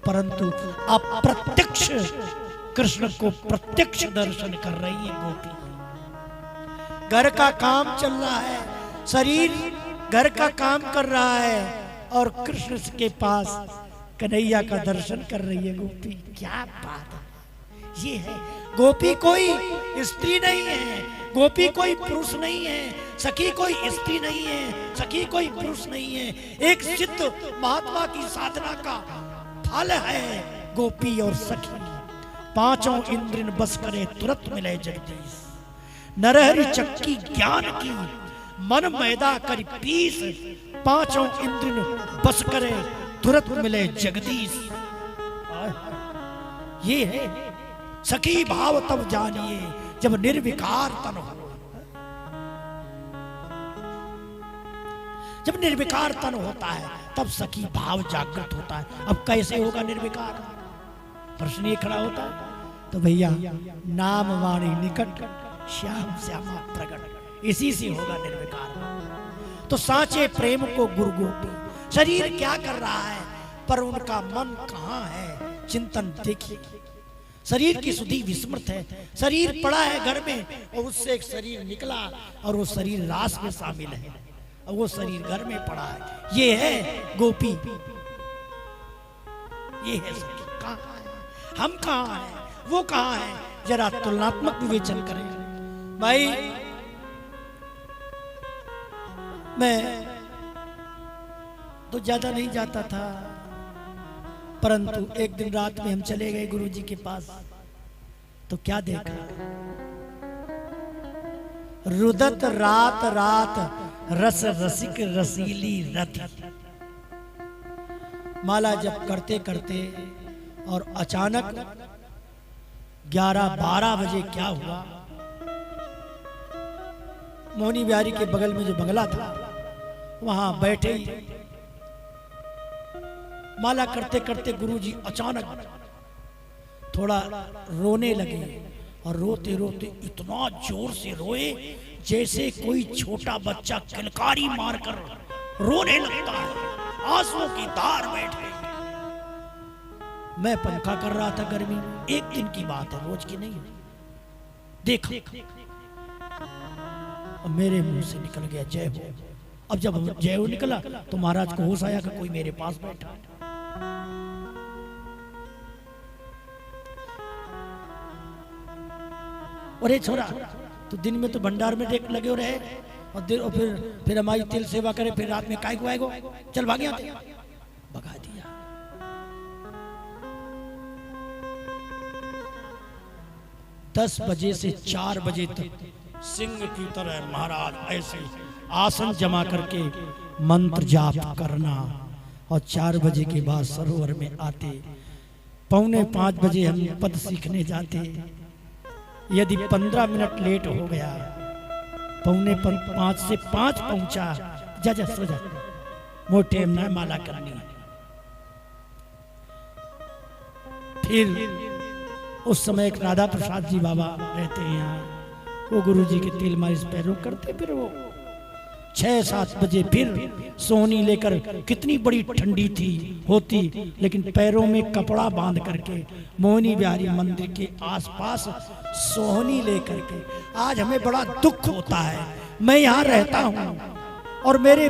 [SPEAKER 1] परंतु अप्रत्यक्ष कृष्ण को प्रत्यक्ष दर्शन कर रही है गोपी। घर का काम चल रहा है, शरीर घर का काम कर रहा है और कृष्ण के पास कन्हैया का दर्शन कर रही है गोपी। क्या बात है, ये है गोपी कोई स्त्री नहीं है, गोपी कोई पुरुष नहीं है, सखी कोई स्त्री नहीं है, सखी कोई पुरुष नहीं है। एक सिद्ध महात्मा की साधना का फल है गोपी और सखी। पांचों इंद्रिन बस करे तुरंत मिले जगदीश, नरहरि चक्की ज्ञान की मन मैदा करी पीस। पांचों इंद्रिन बस करे तुरंत मिले जगदीश। ये है सखी भाव तब जानिए जब निर्विकार तन हो। जब निर्विकार तन होता है तब सखी भाव जागृत होता है। अब कैसे होगा निर्विकार, प्रश्न ये खड़ा होता है। तो भैया नाम वाणी निकट श्याम श्यामा प्रगट, इसी से होगा निर्विकार। तो साचे प्रेम को गुरु गोपी शरीर क्या कर रहा है पर उनका मन कहाँ है, चिंतन देखिए। शरीर की सुधि विस्मृत है, शरीर पड़ा है घर में और उससे एक शरीर निकला और वो शरीर रास में शामिल है और वो शरीर घर में पड़ा है। ये है गोपी, ये है सखी। कहाँ है, हम कहाँ हैं, वो कहाँ है, जरा तुलनात्मक विवेचन करें। भाई मैं तो ज्यादा नहीं जाता था, परंतु एक दिन रात में हम चले गए गुरुजी के पास, तो क्या देखा, रुदत रात रात रस रसिक रसीली रथ। माला जप करते करते और अचानक 11-12 बजे क्या हुआ, मोहनी बिहारी के बगल में जो बंगला था वहां बैठे माला करते करते गुरुजी अचानक थोड़ा रोने लगे और रोते रोते इतना जोर से रोए जैसे कोई छोटा बच्चा किलकारी मारकर रोने लगता है, आंसुओं की धार बैठ गई। मैं पंखा कर रहा था गर्मी में, एक दिन की बात है, रोज की नहीं। देखा और मेरे मुंह से निकल गया जय हो। अब जब जय हो निकला तो महाराज को होश आया कि कोई मेरे पास बैठा। अरे छोरा तो दिन में तो भंडार में देख लगे हो रहे और फिर हमारी तिल सेवा करे, फिर रात में काय को आएगो, चल भाग यहाँ, भगा दिया। दस बजे से 4 बजे तक सिंह की तरह महाराज ऐसे आसन जमा करके मंत्र जाप करना और 4 बजे के बाद सरोवर में आते। 4:45 बजे हम पद सीखने जाते। यदि 15 मिनट लेट हो गया, 4:45 से 5 पहुंचा, जा जा सो जा, मोटे में माला करनी है। फिर उस समय एक राधा प्रसाद जी बाबा रहते हैं यहाँ, वो गुरु जी के तिल मालिश पैरों करते। फिर वो 6-7 बजे फिर सोहनी लेकर, कितनी बड़ी ठंडी थी होती, लेकिन पैरों में कपड़ा बांध करके मोहनी बिहारी मंदिर के आसपास सोहनी लेकर के। आज हमें बड़ा दुख होता है, मैं यहाँ रहता हूँ और मेरे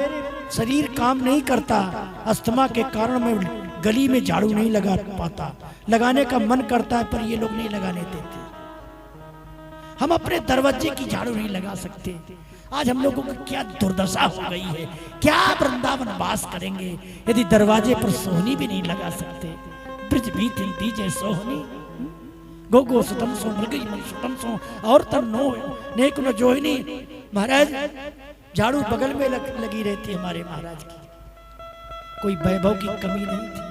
[SPEAKER 1] शरीर काम नहीं करता, अस्थमा के कारण मैं गली में झाड़ू नहीं लगा पाता, लगाने का मन करता है पर ये लोग नहीं लगाने देते। हम अपने दरवाजे की झाड़ू नहीं लगा सकते। आज हम लोगों की क्या दुर्दशा हो गई है, क्या वृंदावन वास करेंगे यदि दरवाजे पर सोहनी भी नहीं लगा सकते। ब्रज भी थिल दीजे सोहनी, गो गो सुतम सो मृग सुतम सो और तन नो नेक न जोहिनी। महाराज झाड़ू बगल में लगी रहती हमारे महाराज की, कोई वैभव की कमी नहीं थी।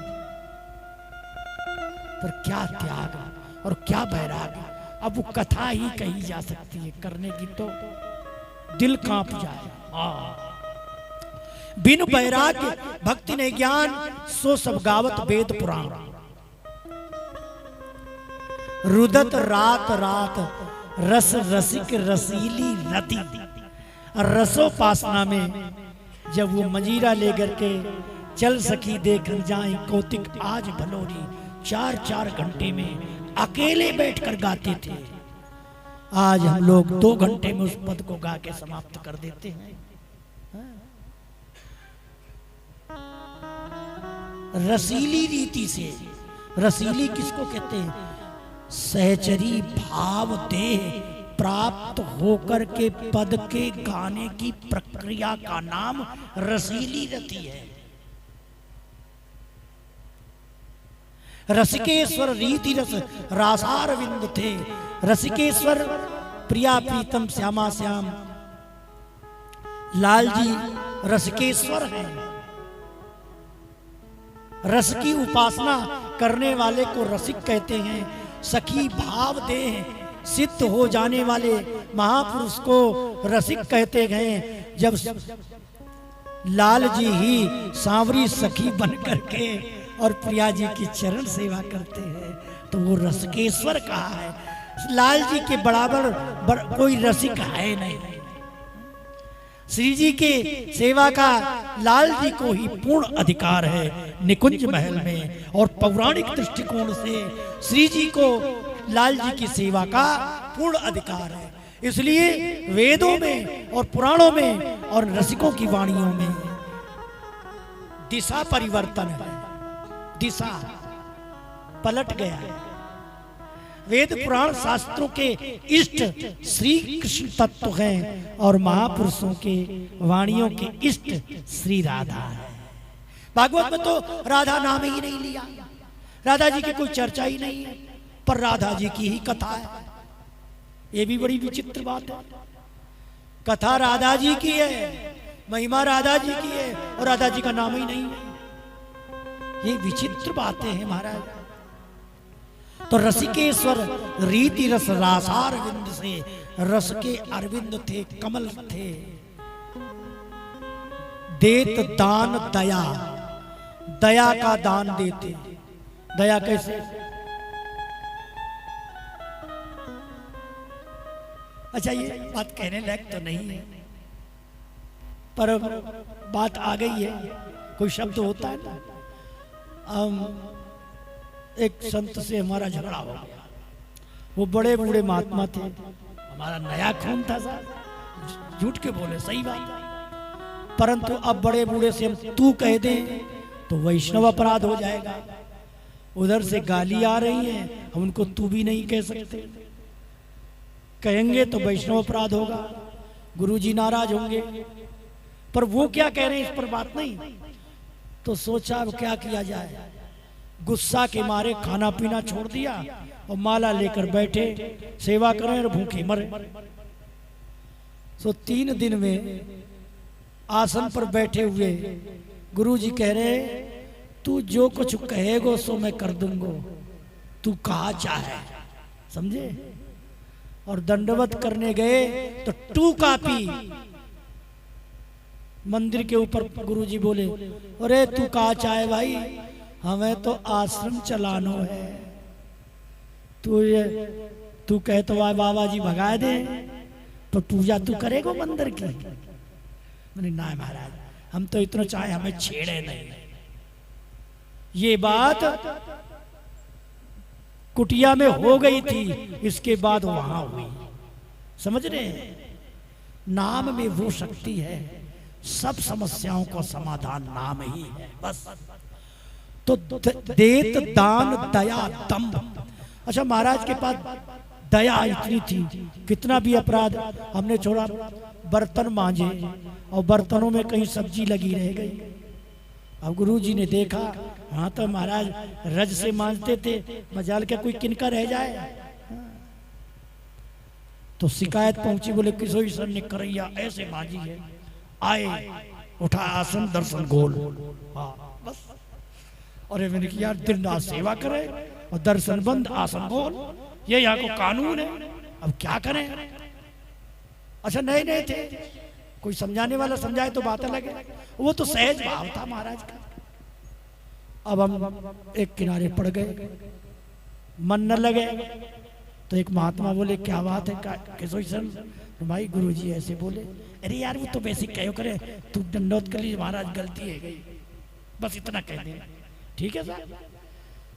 [SPEAKER 1] पर क्या त्याग और क्या वैराग्य, अब वो कथा ही कही जा सकती है, करने की तो दिल कांप जाए। बिन वैराग्य भक्ति ने ज्ञान, सो सब गावत वेद पुराण। रुदत रात रात रस रसिक रसीली रति। रसोपासना में जब वो मंजीरा लेकर के चल सकी देखन जाए कौतिक आज भलोरी, 4-4 घंटे में अकेले बैठकर गाते थे। आज हम लोग 2 घंटे में उस पद को गा के समाप्त कर देते हैं। रसीली रीति से, रसीली किसको कहते हैं? सहचरी भाव देह प्राप्त होकर के पद के गाने की प्रक्रिया का नाम रसीली रति है। रसिकेश्वर रीति रस रासार विंद थे। रसिकेश्वर प्रिया प्रीतम श्यामा श्याम लाल जी रसिकेश्वर हैं। रस की उपासना करने वाले को रसिक कहते हैं। सखी भाव देह सिद्ध हो जाने वाले महापुरुष को रसिक कहते हैं। जब लाल जी ही सांवरी सखी बन करके और प्रिया जी की चरण सेवा करते हैं तो वो रसिकेश्वर कहा है। लाल जी के बराबर कोई रसिक है नहीं। श्री जी के सेवा का लाल जी को ही पूर्ण अधिकार है निकुंज महल में, और पौराणिक दृष्टिकोण से श्री जी को लाल जी की सेवा का पूर्ण अधिकार है। इसलिए वेदों में और पुराणों में और रसिकों की वाणियों में दिशा परिवर्तन है, दिशा पलट गया है। वेद पुराण शास्त्रों के इष्ट श्री कृष्ण तत्व हैं और महापुरुषों के वाणियों के इष्ट श्री राधा है। भागवत में तो राधा नाम ही नहीं लिया, राधा जी की कोई चर्चा ही नहीं है, पर राधा जी की ही कथा है। ये भी बड़ी विचित्र बात है। कथा राधा जी की है, महिमा राधा जी की है और राधा जी का नाम ही नहीं है। ये विचित्र बातें हैं महाराज। तो रसिकेश्वर रीति रस रासार विंद से, रस के अरविंद थे, कमल थे। देत दान दया, दया का दान देते। दया कैसे? अच्छा ये बात कहने लायक तो नहीं है, पर बात आ गई है। कोई शब्द होता है ना। एक संत से हमारा झगड़ा हो गया। वो बड़े बूढ़े महात्मा थे, हमारा नया खून था साहब, झूठ के बोले सही बात। परंतु अब बड़े बूढ़े से हम तू कह दें तो वैष्णव अपराध हो जाएगा। उधर से गाली आ रही है, हम उनको तू भी नहीं कह सकते, कहेंगे तो वैष्णव अपराध होगा, गुरुजी नाराज होंगे। पर वो क्या कह रहे हैं इस पर बात नहीं। तो सोचा अब क्या किया जाए। गुस्सा के मारे खाना पीना छोड़ दिया और माला लेकर बैठे, सेवा करें और भूखे मरे। तो 3 दिन में आसन पर बैठे हुए गुरुजी कह रहे, तू जो कुछ कहेगो सो मैं कर दूंगा, तू कहा चाहे, समझे। और दंडवत करने गए तो 2 कापी मंदिर के ऊपर गुरुजी बोले, अरे तू कहा चाहे भाई, हमें तो आश्रम चलानो है, तू कहे तो बाबा जी भगा दे, तो पूजा तू करेगो मंदिर की। मैंने ना महाराज, हम तो इतना चाहे, हमें छेड़े नहीं। ये बात कुटिया में हो गई थी, इसके बाद वहां हुई। समझ रहे हैं? नाम में वो शक्ति है, सब समस्याओं का समाधान नाम ही है बस। तो देत दान दया दम्भ। अच्छा महाराज के पास दया इतनी थी, कितना भी अपराध हमने छोड़ा, बर्तन मांजे और बर्तनों में कहीं सब्जी लगी रह गई। अब गुरुजी ने देखा, हाँ तो महाराज रज से मांजते थे, मजाल के कोई किनका रह जाए। तो शिकायत पहुंची, बोले किशोरी सर ने करैया ऐसे मांजी है। आए, उठा आसन, दर्शन गोल। हाँ बस। और मैंने कहा यार दिन रात सेवा करे और दर्शन बंद, आसन गोल, ये यहाँ को कानून है, अब क्या करें। अच्छा नए नए थे, कोई समझाने वाला समझाए तो बात अलग है, वो तो सहज भाव था महाराज का। अब हम एक किनारे पड़ गए, मन न लगे तो एक महात्मा बोले क्या बात है किशोर सर भाई, गुरुजी ऐसे बोले। अरे यार वो तो वैसे कहो करे, तू दंडोत कर ली महाराज, गलती है गई, बस इतना कह देना। ठीक है सर,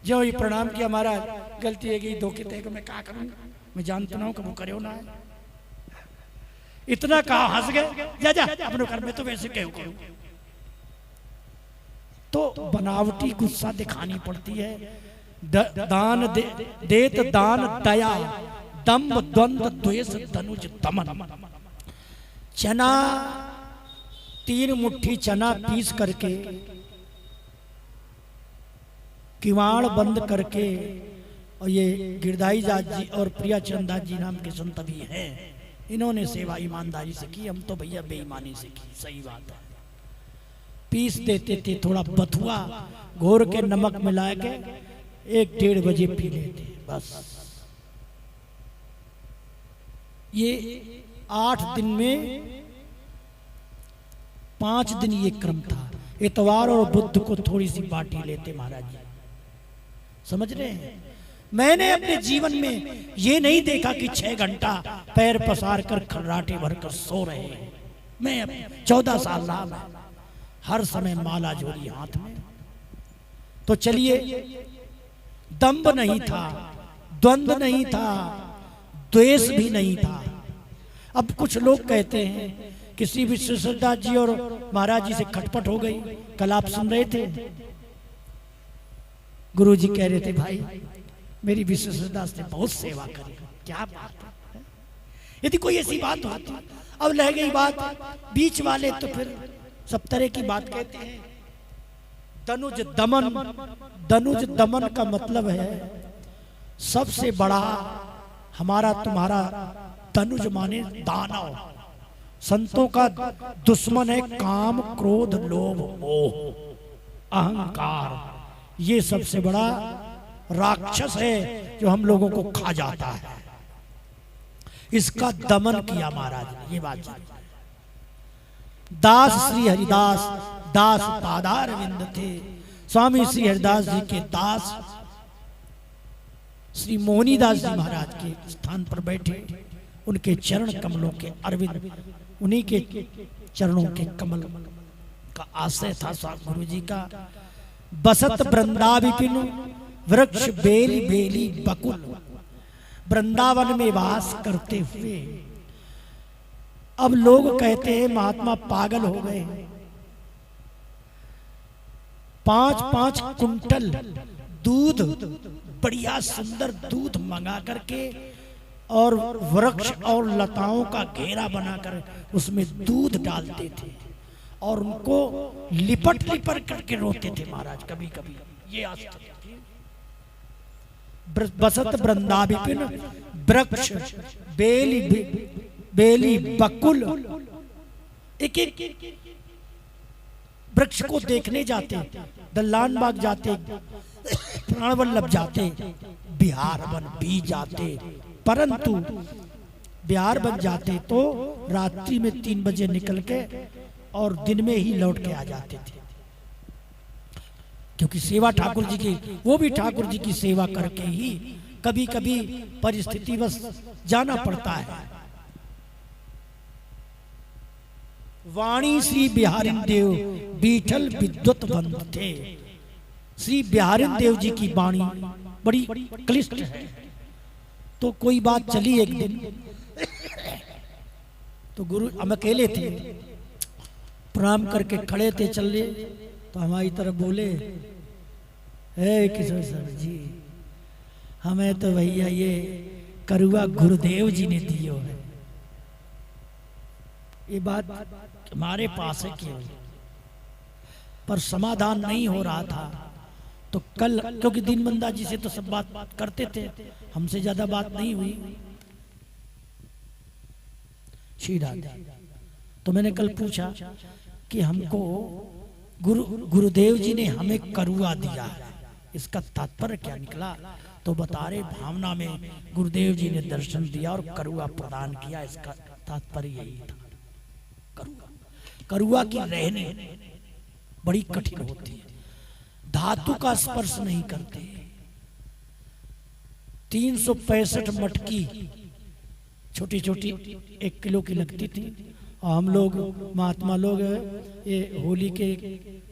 [SPEAKER 1] जो ही प्रणाम किया महाराज, गलती है गई, धोखे थे, मैं क्या करूंगा, मैं जानता हूँ कबू करे ना, इतना कहा, हंस गए, जा जा अपने घर में तो वैसे कहो करूं। तो बनावटी गुस्सा दिखानी पड़ती है। दान देत दान दया, दंभ द्वंद द्वेष धनुज दमन। चना 3 मुट्ठी चना पीस करके, किवाड़ बंद करके, और ये गिरधाई दास जी और प्रिया चरण दास जी नाम के संत भी हैं, इन्होंने सेवा ईमानदारी से की, हम तो भैया बेईमानी से की। सही बात है। पीस देते थे, थोड़ा बथुआ घोर के नमक मिला के 1-1.5 बजे पी लेते बस। ये 8 दिन में 5 दिन ये क्रम था। इतवार और बुध को थोड़ी सी बाटी लेते महाराज जी, समझ रहे हैं। मैंने अपने जीवन में ये नहीं देखा कि 6 घंटा पैर पसार कर खर्राटे भरकर सो रहे हैं। मैं 14 साल रहा, मैं हर समय माला जोड़ी हाथ में। तो चलिए, दंभ नहीं था, द्वंद नहीं था, द्वेष भी नहीं था। अब कुछ लोग कहते हैं किसी विश्वेश्वरदास जी और महाराज जी से खटपट हो गई। कल आप सुन रहे थे, गुरु जी कह रहे थे भाई मेरी विश्वेश्वरदास ने बहुत सेवा करी। क्या बात है, यदि कोई ऐसी बात होती। अब रह गई बात, बीच वाले तो फिर सब तरह की बात कहते हैं। दनुज दमन, दनुज दमन का मतलब है सबसे बड़ा हमारा तुम्हारा दनुज माने दानव। संतों का दुश्मन है काम, क्रोध, लोभ, मोह, अहंकार। ये सबसे बड़ा राक्षस है जो हम लोगों को खा जाता है। इसका दमन किया महाराज ने, ये बात है। दास श्री हरिदास दास पादारविंद थे। स्वामी श्री हरिदास जी के दास श्री मोहनीदास जी महाराज के स्थान पर बैठे, उनके चरण कमलों के अरविंद, उन्हीं के चरणों के कमल का आश्रय था स्वामी गुरु जी का। बसत वृंदाविपिन वृक्ष बेली बेली बकुल, वृंदावन में वास करते हुए। अब लोग कहते हैं महात्मा पागल हो गए। 5-5 कुंटल दूध, बढ़िया सुंदर दूध मंगा करके और वृक्ष और लताओं का घेरा बनाकर उसमें दूध डालते थे और उनको लिपट लिपट करके रोते थे महाराज कभी कभी। ये बसत वृंदाविपिन वृक्ष बेली बेली बकुल, एक एक वृक्ष को देखने जाते, दल्लान बाग जाते, प्राणवल्लभ जाते, बिहार वन भी जाते। परंतु बिहार बन जाते तो रात्रि में 3 बजे निकल के और दिन में ही लौट के आ जाते थे, क्योंकि सेवा ठाकुर जी की, वो भी ठाकुर जी की सेवा करके ही कभी कभी परिस्थिति बस जाना पड़ता है। वाणी श्री बिहारिन देव बीठल विद्वत बंद थे। श्री बिहारिन देव जी की वाणी बड़ी क्लिष्ट है। तो कोई बात चली एक दिन, तो गुरु हम अकेले थे, प्रणाम करके खड़े थे चल रहे, तो हमारी तरफ बोले, हे किशोर सर जी, हमें तो भैया ये करुआ गुरुदेव जी ने दियो है। ये बात हमारे पास है केवल, पर समाधान नहीं हो रहा था। तो कल, क्योंकि दीनबंदा जी से तो सब बात करते थे, हमसे ज्यादा बात नहीं हुई। श्री राधे। तो मैंने कल पूछा कि हमको गुरुदेव जी ने हमें करुआ दिया, इसका तात्पर्य क्या निकला? तो बता रहे भावना में गुरुदेव जी ने दर्शन दिया और करुआ प्रदान किया, इसका तात्पर्य यही था। करुआ की रहनी बड़ी कठिन होती है, धातु का स्पर्श नहीं करते। 365 मटकी छोटी छोटी 1 किलो की लगती थी। और हम लोग महात्मा लोग ये होली के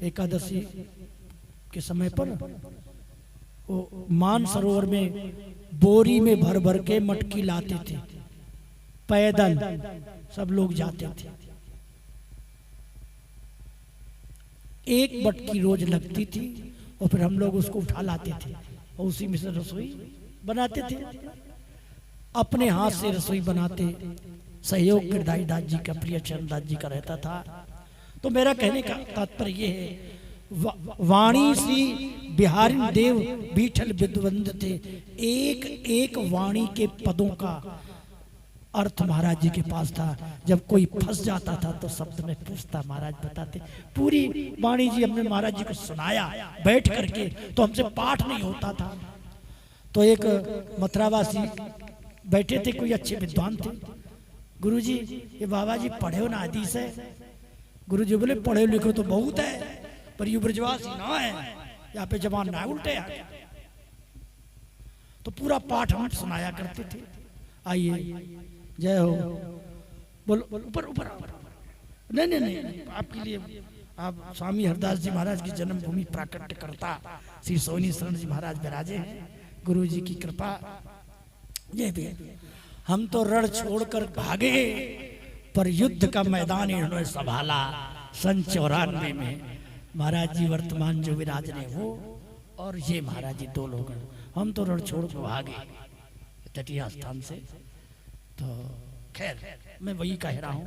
[SPEAKER 1] एकादशी के समय पर वो मानसरोवर में बोरी में भर भर के मटकी लाते थे, पैदल सब लोग जाते थे। 1 मटकी रोज लगती थी और फिर हम लोग उसको उठा लाते थे और उसी में से रसोई बनाते थे। अपने हाथ से रसोई बनाते, सहयोग गिरधारी दास जी का, प्रिय चरण दास जी का रहता था। तो मेरा कहने का तात्पर्य ये है, वाणी श्री बिहारी देव बीठल विद्वंद थे। एक एक वाणी के पदों का अर्थ महाराज जी के पास था। जब कोई फंस जाता था तो शब्द में पूछता, महाराज बताते। पूरी वाणी जी हमने महाराज जी को सुनाया बैठ करके, तो हमसे पाठ नहीं होता था। तो एक मथुरावासी बैठे थे, कोई अच्छे विद्वान थे। गुरुजी ये बाबा जी पढ़े हो ना हदीस है? गुरुजी बोले पढ़े लिखे तो बहुत है, पर ये ब्रजवासी ना है, यहाँ पे जवान ना उल्टे आ गया। तो पूरा पाठ हम सुनाया करते थे। आइए जय हो, बोलो ऊपर ऊपर। नहीं नहीं नहीं, आपके लिए आप स्वामी हरदास जी महाराज की जन्मभूमि प्राकट्य करता श्री सोनी शरण जी महाराज विराजे हैं। गुरु जी की कृपा ये भी। हम तो रण छोड़कर भागे, पर युद्ध का मैदान इन्होंने संभाला। सन 94 में महाराज जी वर्तमान जो विराज ने वो और ये महाराज जी 2 लोग। हम तो रण छोड़ कर भागे तटीय स्थान से। तो खैर मैं वही कह रहा हूँ,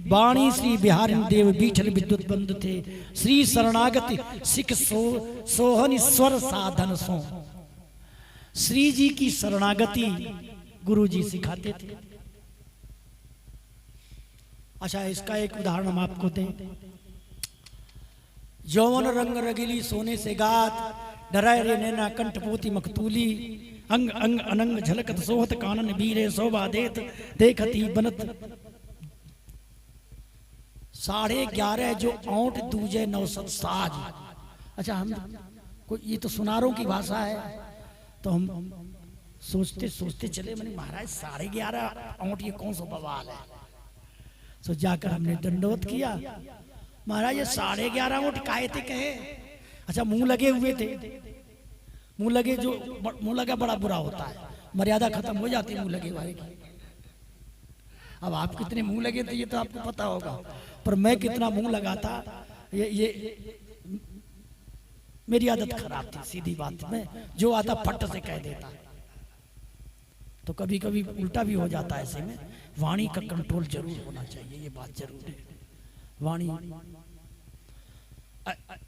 [SPEAKER 1] वाणी श्री बिहारी देव बीठल विद्युत बंद थे। श्री शरणागति सिख सोहन स्वर साधन सो। श्री जी की शरणागति गुरु जी सिखाते थे। अच्छा, इसका एक उदाहरण हम आपको दें। यौवन रंग रगीली सोने से गात, डराए रे नैना कंठपोती मखतूली, अंग अंग अनंग झलकत सोहत कानन बीरे शोभा देत, देखती बनत 11:30 जो औंठ दूजे 900 साज। अच्छा, हम ये तो सुनारों की भाषा है। तो हम सोचते सोचते चले, मैंने महाराज 11:30 औंठ ये कौन सा बवाल है। तो जाकर हमने दंडवत किया। महाराज ये 11:30 औंठ काहे थे कहे? अच्छा, मुंह लगे हुए थे। मुंह लगे, जो मुंह लगा बड़ा बुरा होता है, मर्यादा खत्म हो जाती है मुंह लगे वाले की। अब आप कितने मुंह लगे थे ये तो आपको पता होगा, पर मैं कितना मुंह लगा था ये मेरी आदत खराब थी। सीधी बात, मैं जो आता फट से कह देता। तो कभी कभी उल्टा भी हो जाता है। ऐसे में वाणी का कंट्रोल जरूर होना चाहिए, ये बात जरूर है। वाणी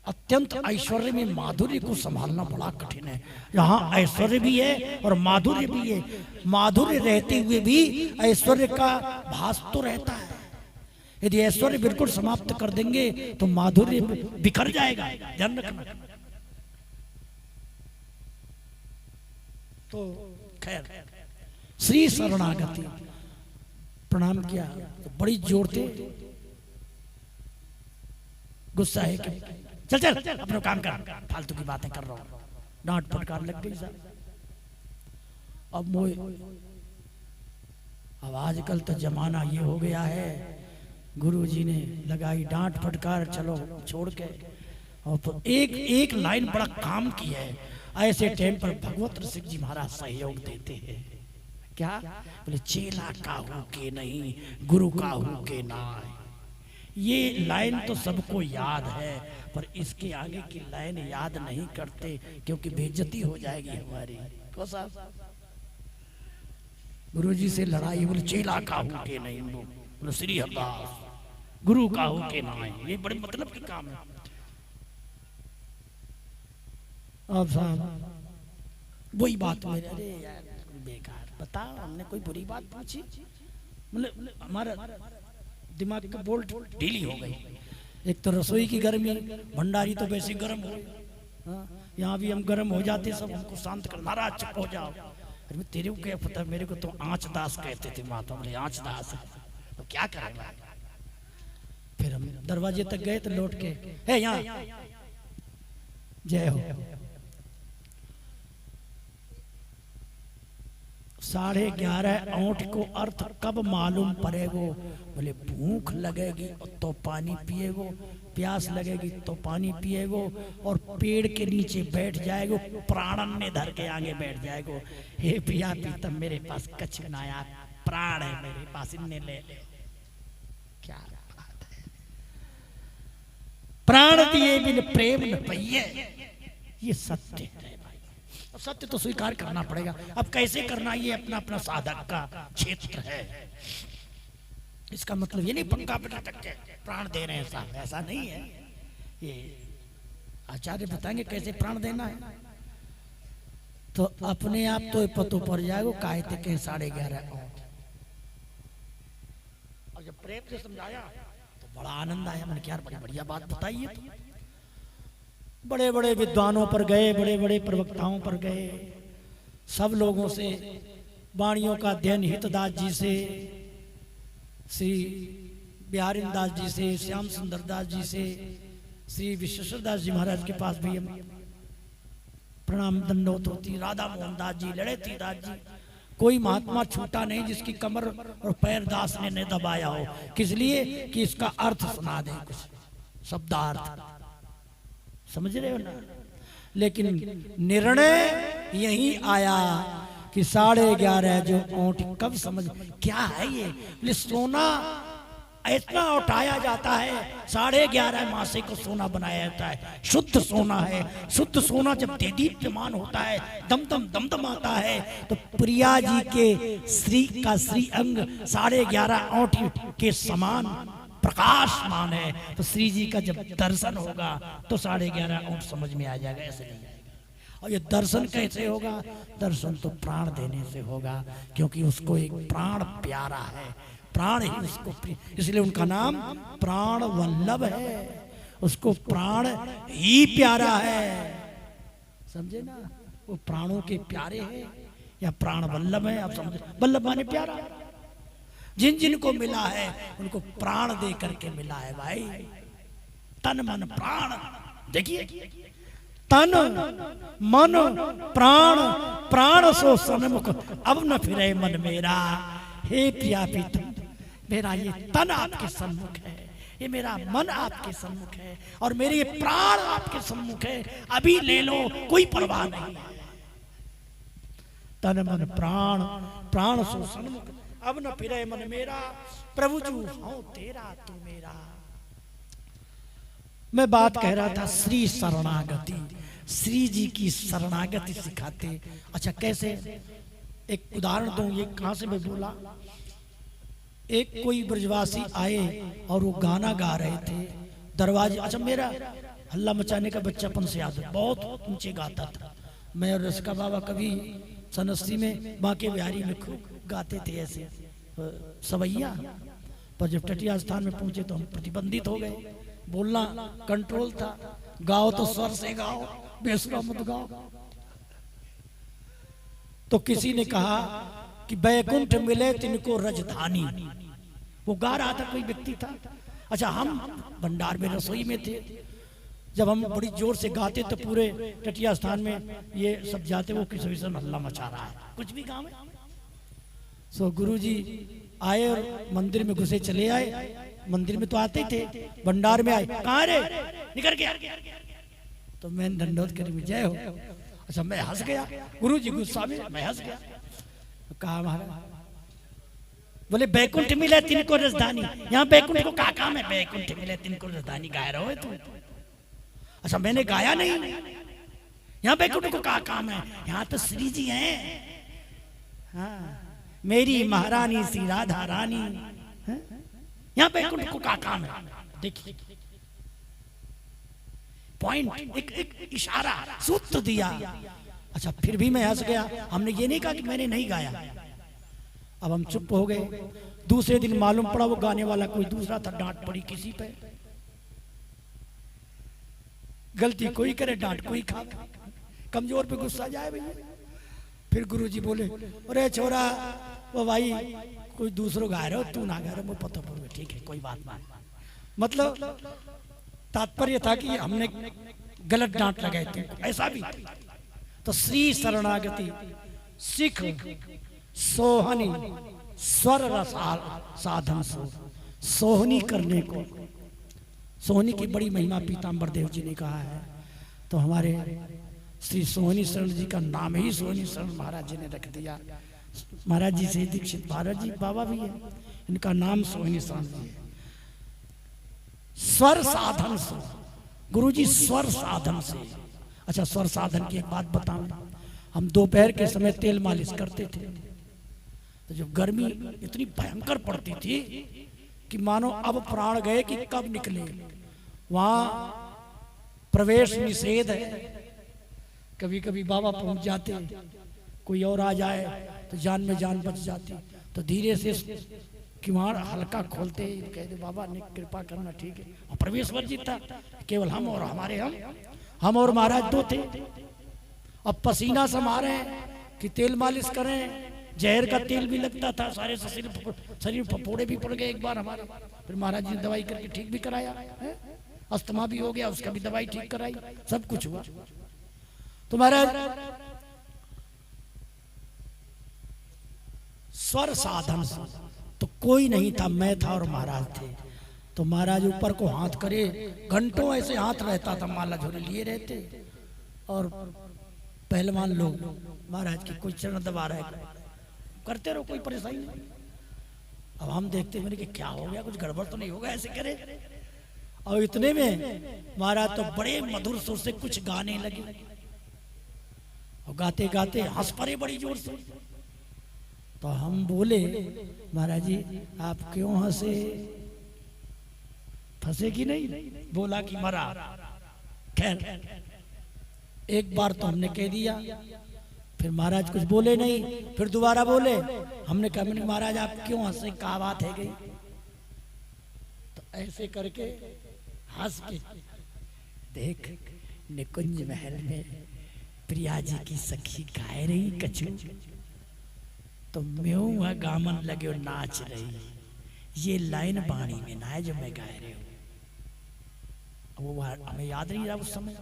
[SPEAKER 1] अत्यंत ऐश्वर्य में माधुर्य को संभालना बड़ा कठिन है। यहाँ ऐश्वर्य भी है और माधुर्य भी है। माधुर्य रहते हुए भी ऐश्वर्य का भास तो रहता है। यदि ऐश्वर्य बिल्कुल समाप्त कर देंगे तो माधुर्य बिखर जाएगा, ध्यान रखना। तो खैर, श्री शरणागति प्रणाम किया तो बड़ी जोर थे। गुस्सा है कि चल चल अपना काम कर, फालतू की बातें कर रहा हूं। डांट फटकार लग गई साहब। अब मोए, अब आजकल तो जमाना ये हो गया है, गुरु जी ने लगाई डांट फटकार, चलो छोड़ के। और तो एक लाइन बड़ा काम की है। ऐसे टाइम पर भगवत रसिक जी महाराज सहयोग देते हैं। क्या बोले? चेला काहू के नहीं, गुरु काहू के नाय। ये लाइन तो सबको याद है, पर इसके आगे की लाइन याद नहीं करते क्योंकि बेइज्जती हो जाएगी हमारी। तो साहब गुरु जी से लड़ाई, बोले चेला काहू के नहीं, बोले श्री हरदास गुरु काहू के नाय। ये बड़े मतलब के काम है। अब साहब वही बात मेरे, अरे यार बेकार, बताओ हमने कोई बुरी बात पूछी? मतलब हमारा दिमाग का बोल्ट ढीली हो गई। एक तो रसोई की गर्मी, भंडारी तो वैसे गर्म हो, यहाँ भी हम गर्म हो जाते, सब हमको शांत कर, नाराज चुप हो जाओ। अरे तेरे को क्या पता, मेरे को तो आँच दास कहते थे माता, बोले आँच दास, तो क्या करेगा। फिर हम दरवाजे तक गए तो लौट के, है यहाँ जय हो। 11:30 ओंठ को अर्थ कब मालूम पड़ेगो। बोले भूख लगेगी तो पानी पिएगो, प्यास लगेगी तो पानी पिएगो, और पेड़ के नीचे बैठ जाएगो, प्राणन ने धर के आगे बैठ जाएगो। हे पिया पीतम मेरे पास कछ न आया, प्राण है मेरे पास, इन्हें ले ले। क्या बात है, प्राण दिए बिन प्रेम न पइए, ये सत्य है। सत्य तो स्वीकार करना पड़ेगा। अब कैसे करना, ये अपना अपना साधक का क्षेत्र है। इसका मतलब ये नहीं पंखा पे लटक के प्राण दे रहे हैं साहब, ऐसा नहीं है। ये आचार्य बताएंगे कैसे प्राण देना है। तो अपने आप तो पतो पड़ जाएगा, कायते के 11:30 और जब प्रेम से समझाया तो बड़ा आनंद आया। मैंने क्या बड़ी बढ़िया बात बताई है। बड़े बड़े विद्वानों पर गए, बड़े बड़े प्रवक्ताओं पर गए, सब लोगों से, वाणियों का अध्ययन हितदास जी से, श्री बिहारीन दास जी से, श्याम सुंदर दास जी से, श्री विश्वेश्वर दास जी महाराज के पास भी हम प्रणाम दंडोत होती, राधा मोहन दास जी, लड़ेती दास जी, कोई महात्मा छूटा नहीं जिसकी कमर और पैर दास ने नहीं दबाया हो। किस लिए कि इसका अर्थ सुना दे, कुछ शब्दार्थ, समझ रहे हो ना। लेकिन निर्णय यही आया कि 11:30 जो ओंठ कब समझ, क्या है ये। बोले सोना इतना उठाया जाता है, 11:30 मासे को सोना बनाया जाता है, शुद्ध सोना है। शुद्ध सोना जब देदीप्यमान होता है, दमदम दमदम आता है, तो प्रिया जी के श्री का श्री अंग 11:30 ओंठ के समान प्रकाशमान है। तो श्री जी का जब दर्शन होगा तो 11:30 ओंठ समझ में आ जाएगा, ऐसे नहीं आएगा। और ये दर्शन कैसे होगा, दर्शन तो प्राण देने से होगा, क्योंकि उसको एक प्राण प्यारा है, प्राण ही उसको, इसलिए उनका नाम प्राण वल्लभ है, उसको प्राण ही प्यारा है। समझे ना, वो प्राणों के प्यारे हैं या प्राण वल्लभ है, आप समझे। वल्लभ माने प्यारा, जिन जिन को मिला है उनको प्राण दे करके मिला है भाई। तन मन प्राण, देखिए तन मन प्राण, प्राण सो सन्मुख अब न फिरे मन मेरा। हे प्रिया प्रीतम, मेरा ये तन आपके सम्मुख है, ये मेरा मन आपके सम्मुख है, और मेरे ये प्राण आपके सम्मुख है, अभी ले लो, कोई परवाह नहीं। तन मन प्राण, प्राण सो सन्मुख अब न फिरे मन मेरा, प्रभु जू हूं तेरा तू मेरा। मैं बात कह रहा था श्री शरणागति, श्री जी की शरणागति सिखाते। अच्छा कैसे, एक उदाहरण दूं, ये कहां से मैं बोला। एक कोई ब्रजवासी आए और वो गाना गा रहे थे दरवाजे। अच्छा मेरा हल्ला मचाने का बच्चापन से याद है, बहुत ऊंचे गाता था मैं और रसिका बाबा। कभी सनस्ती में बांके बिहारी में खूब गाते थे ऐसे सवैया, पर जब टटिया स्थान में पहुंचे तो हम प्रतिबंधित हो गए, बोलना कंट्रोल था। गाओ तो स्वर से गाओ, बेसुरा मत गाओ। तो किसी ने कहा कि बैकुंठ मिले तिनको रजधानी, वो गा रहा था, कोई व्यक्ति था। अच्छा हम भंडार में रसोई में थे, जब हम बड़ी जोर से गाते तो पूरे टटिया स्थान में ये सब जाते, वो किसी विषय में हल्ला मचा रहा है, कुछ भी काम है। सो गुरुजी आए और मंदिर में घुसे, चले आए, मंदिर में तो आते ही थे, भंडार में आए, कहाँ रे निकल गया। तो मैं दंडोत करी में जय हो। अच्छा मैं हंस गया, गुरुजी गुस्सा में, मैं हंस गया। कहा महाराज, बोले बैकुंठ मिले तिनको राजधानी, यहाँ बैकुंठ को क्या काम है, बैकुंठ मिले तिनको राजधानी गा रहे हो तुम। अच्छा मैंने गाया नहीं, यहाँ बैकुंठ को क्या काम है, यहाँ तो श्री जी हैं। हाँ मेरी महारानी श्री राधा रानी, यहाँ बैकुंठ को क्या काम है। देखिए पॉइंट, एक इशारा, सूत्र दिया। अच्छा फिर भी मैं हंस गया। हमने ये नहीं कहा कि मैंने नहीं गाया। अब हम चुप हो गए। दूसरे दिन मालूम पड़ा वो गाने वाला कोई दूसरा था, डांट पड़ी किसी पे। गलती कोई करे, डांट कोई खा, कमजोर पे गुस्सा जाए भैया। फिर गुरुजी बोले, अरे छोरा वो भाई कोई दूसरो गा रहे हो, तू ना गा रहे, मुझे पता पड़, ठीक है कोई बात नहीं। मतलब तात्पर्य था कि हमने गलत डांट लगाई तुमको, ऐसा भी। तो श्री शरणागति सिख सोहनी स्वर रसाल साधन सो, सोहनी करने को, सोहनी की बड़ी महिमा पीताम्बर देव जी ने कहा है। तो हमारे श्री सोहनी शरण जी का नाम ही सोहनी शरण महाराज जी ने रख दिया। महाराज जी से दीक्षित महाराज जी बाबा भी है, इनका नाम सोहनी शरण जी है। स्वर साधन से, गुरु जी स्वर साधन से। अच्छा, स्वर साधन की एक बात बताऊं, हम दोपहर के समय तेल मालिश करते थे, तो जब गर्मी इतनी भयंकर पड़ती थी कि मानो अब प्राण गए कि कब निकले। वहां प्रवेश निषेध है, कभी कभी बाबा पहुंच जाते, कोई और आ जाए तो जान में जान बच जाती। तो धीरे से किवाड़ हल्का खोलते, कहते बाबा ने कृपा करना, ठीक है। और प्रवेश वर्जित था, केवल हम और हमारे हम और महाराज दो थे। अब पसीना से मारे कि तेल मालिश करें, जहर का तेल भी लगता था, सारे शरीर फफोड़े भी पड़ गए एक बार हमारे। फिर महाराज जी ने दवाई करके ठीक भी कराया है, अस्थमा भी हो गया, उसका भी दवाई ठीक कराई, सब कुछ हुआ। तो महाराज स्वर साधन से, तो कोई नहीं था, मैं था और महाराज थे। तो महाराज ऊपर को हाथ करे, घंटों ऐसे हाथ रहता था, माला झोले लिए रहते। और पहलवान लोग महाराज की कोई चरण दबा रहे, करते रहो, कोई परेशानी नहीं। अब हम देखते मैंने कि क्या हो गया, कुछ गड़बड़ तो नहीं होगा, ऐसे करे। और इतने में महाराज तो बड़े मधुर सुर से कुछ गाने लगे, और गाते गाते हंस पड़े बड़ी जोर से। तो हम बोले, महाराज जी आप क्यों हंसे, फंसे कि नहीं? बोला कि मरा। खैर एक बार तो हमने कह दिया, फिर महाराज कुछ बोले नहीं, फिर दोबारा बोले। हमने कहा महाराज आप क्यों हंसे, क्या बात है गई? तो ऐसे करके हंस के, देख निकुंज महल में प्रिया जी की सखी गाय रही कछु, तो म्यों वह गामन लगे और नाच रही। ये लाइन बाणी में ना है जो मैं गाय रही हूं। वो हमें याद नहीं रहा उस समय,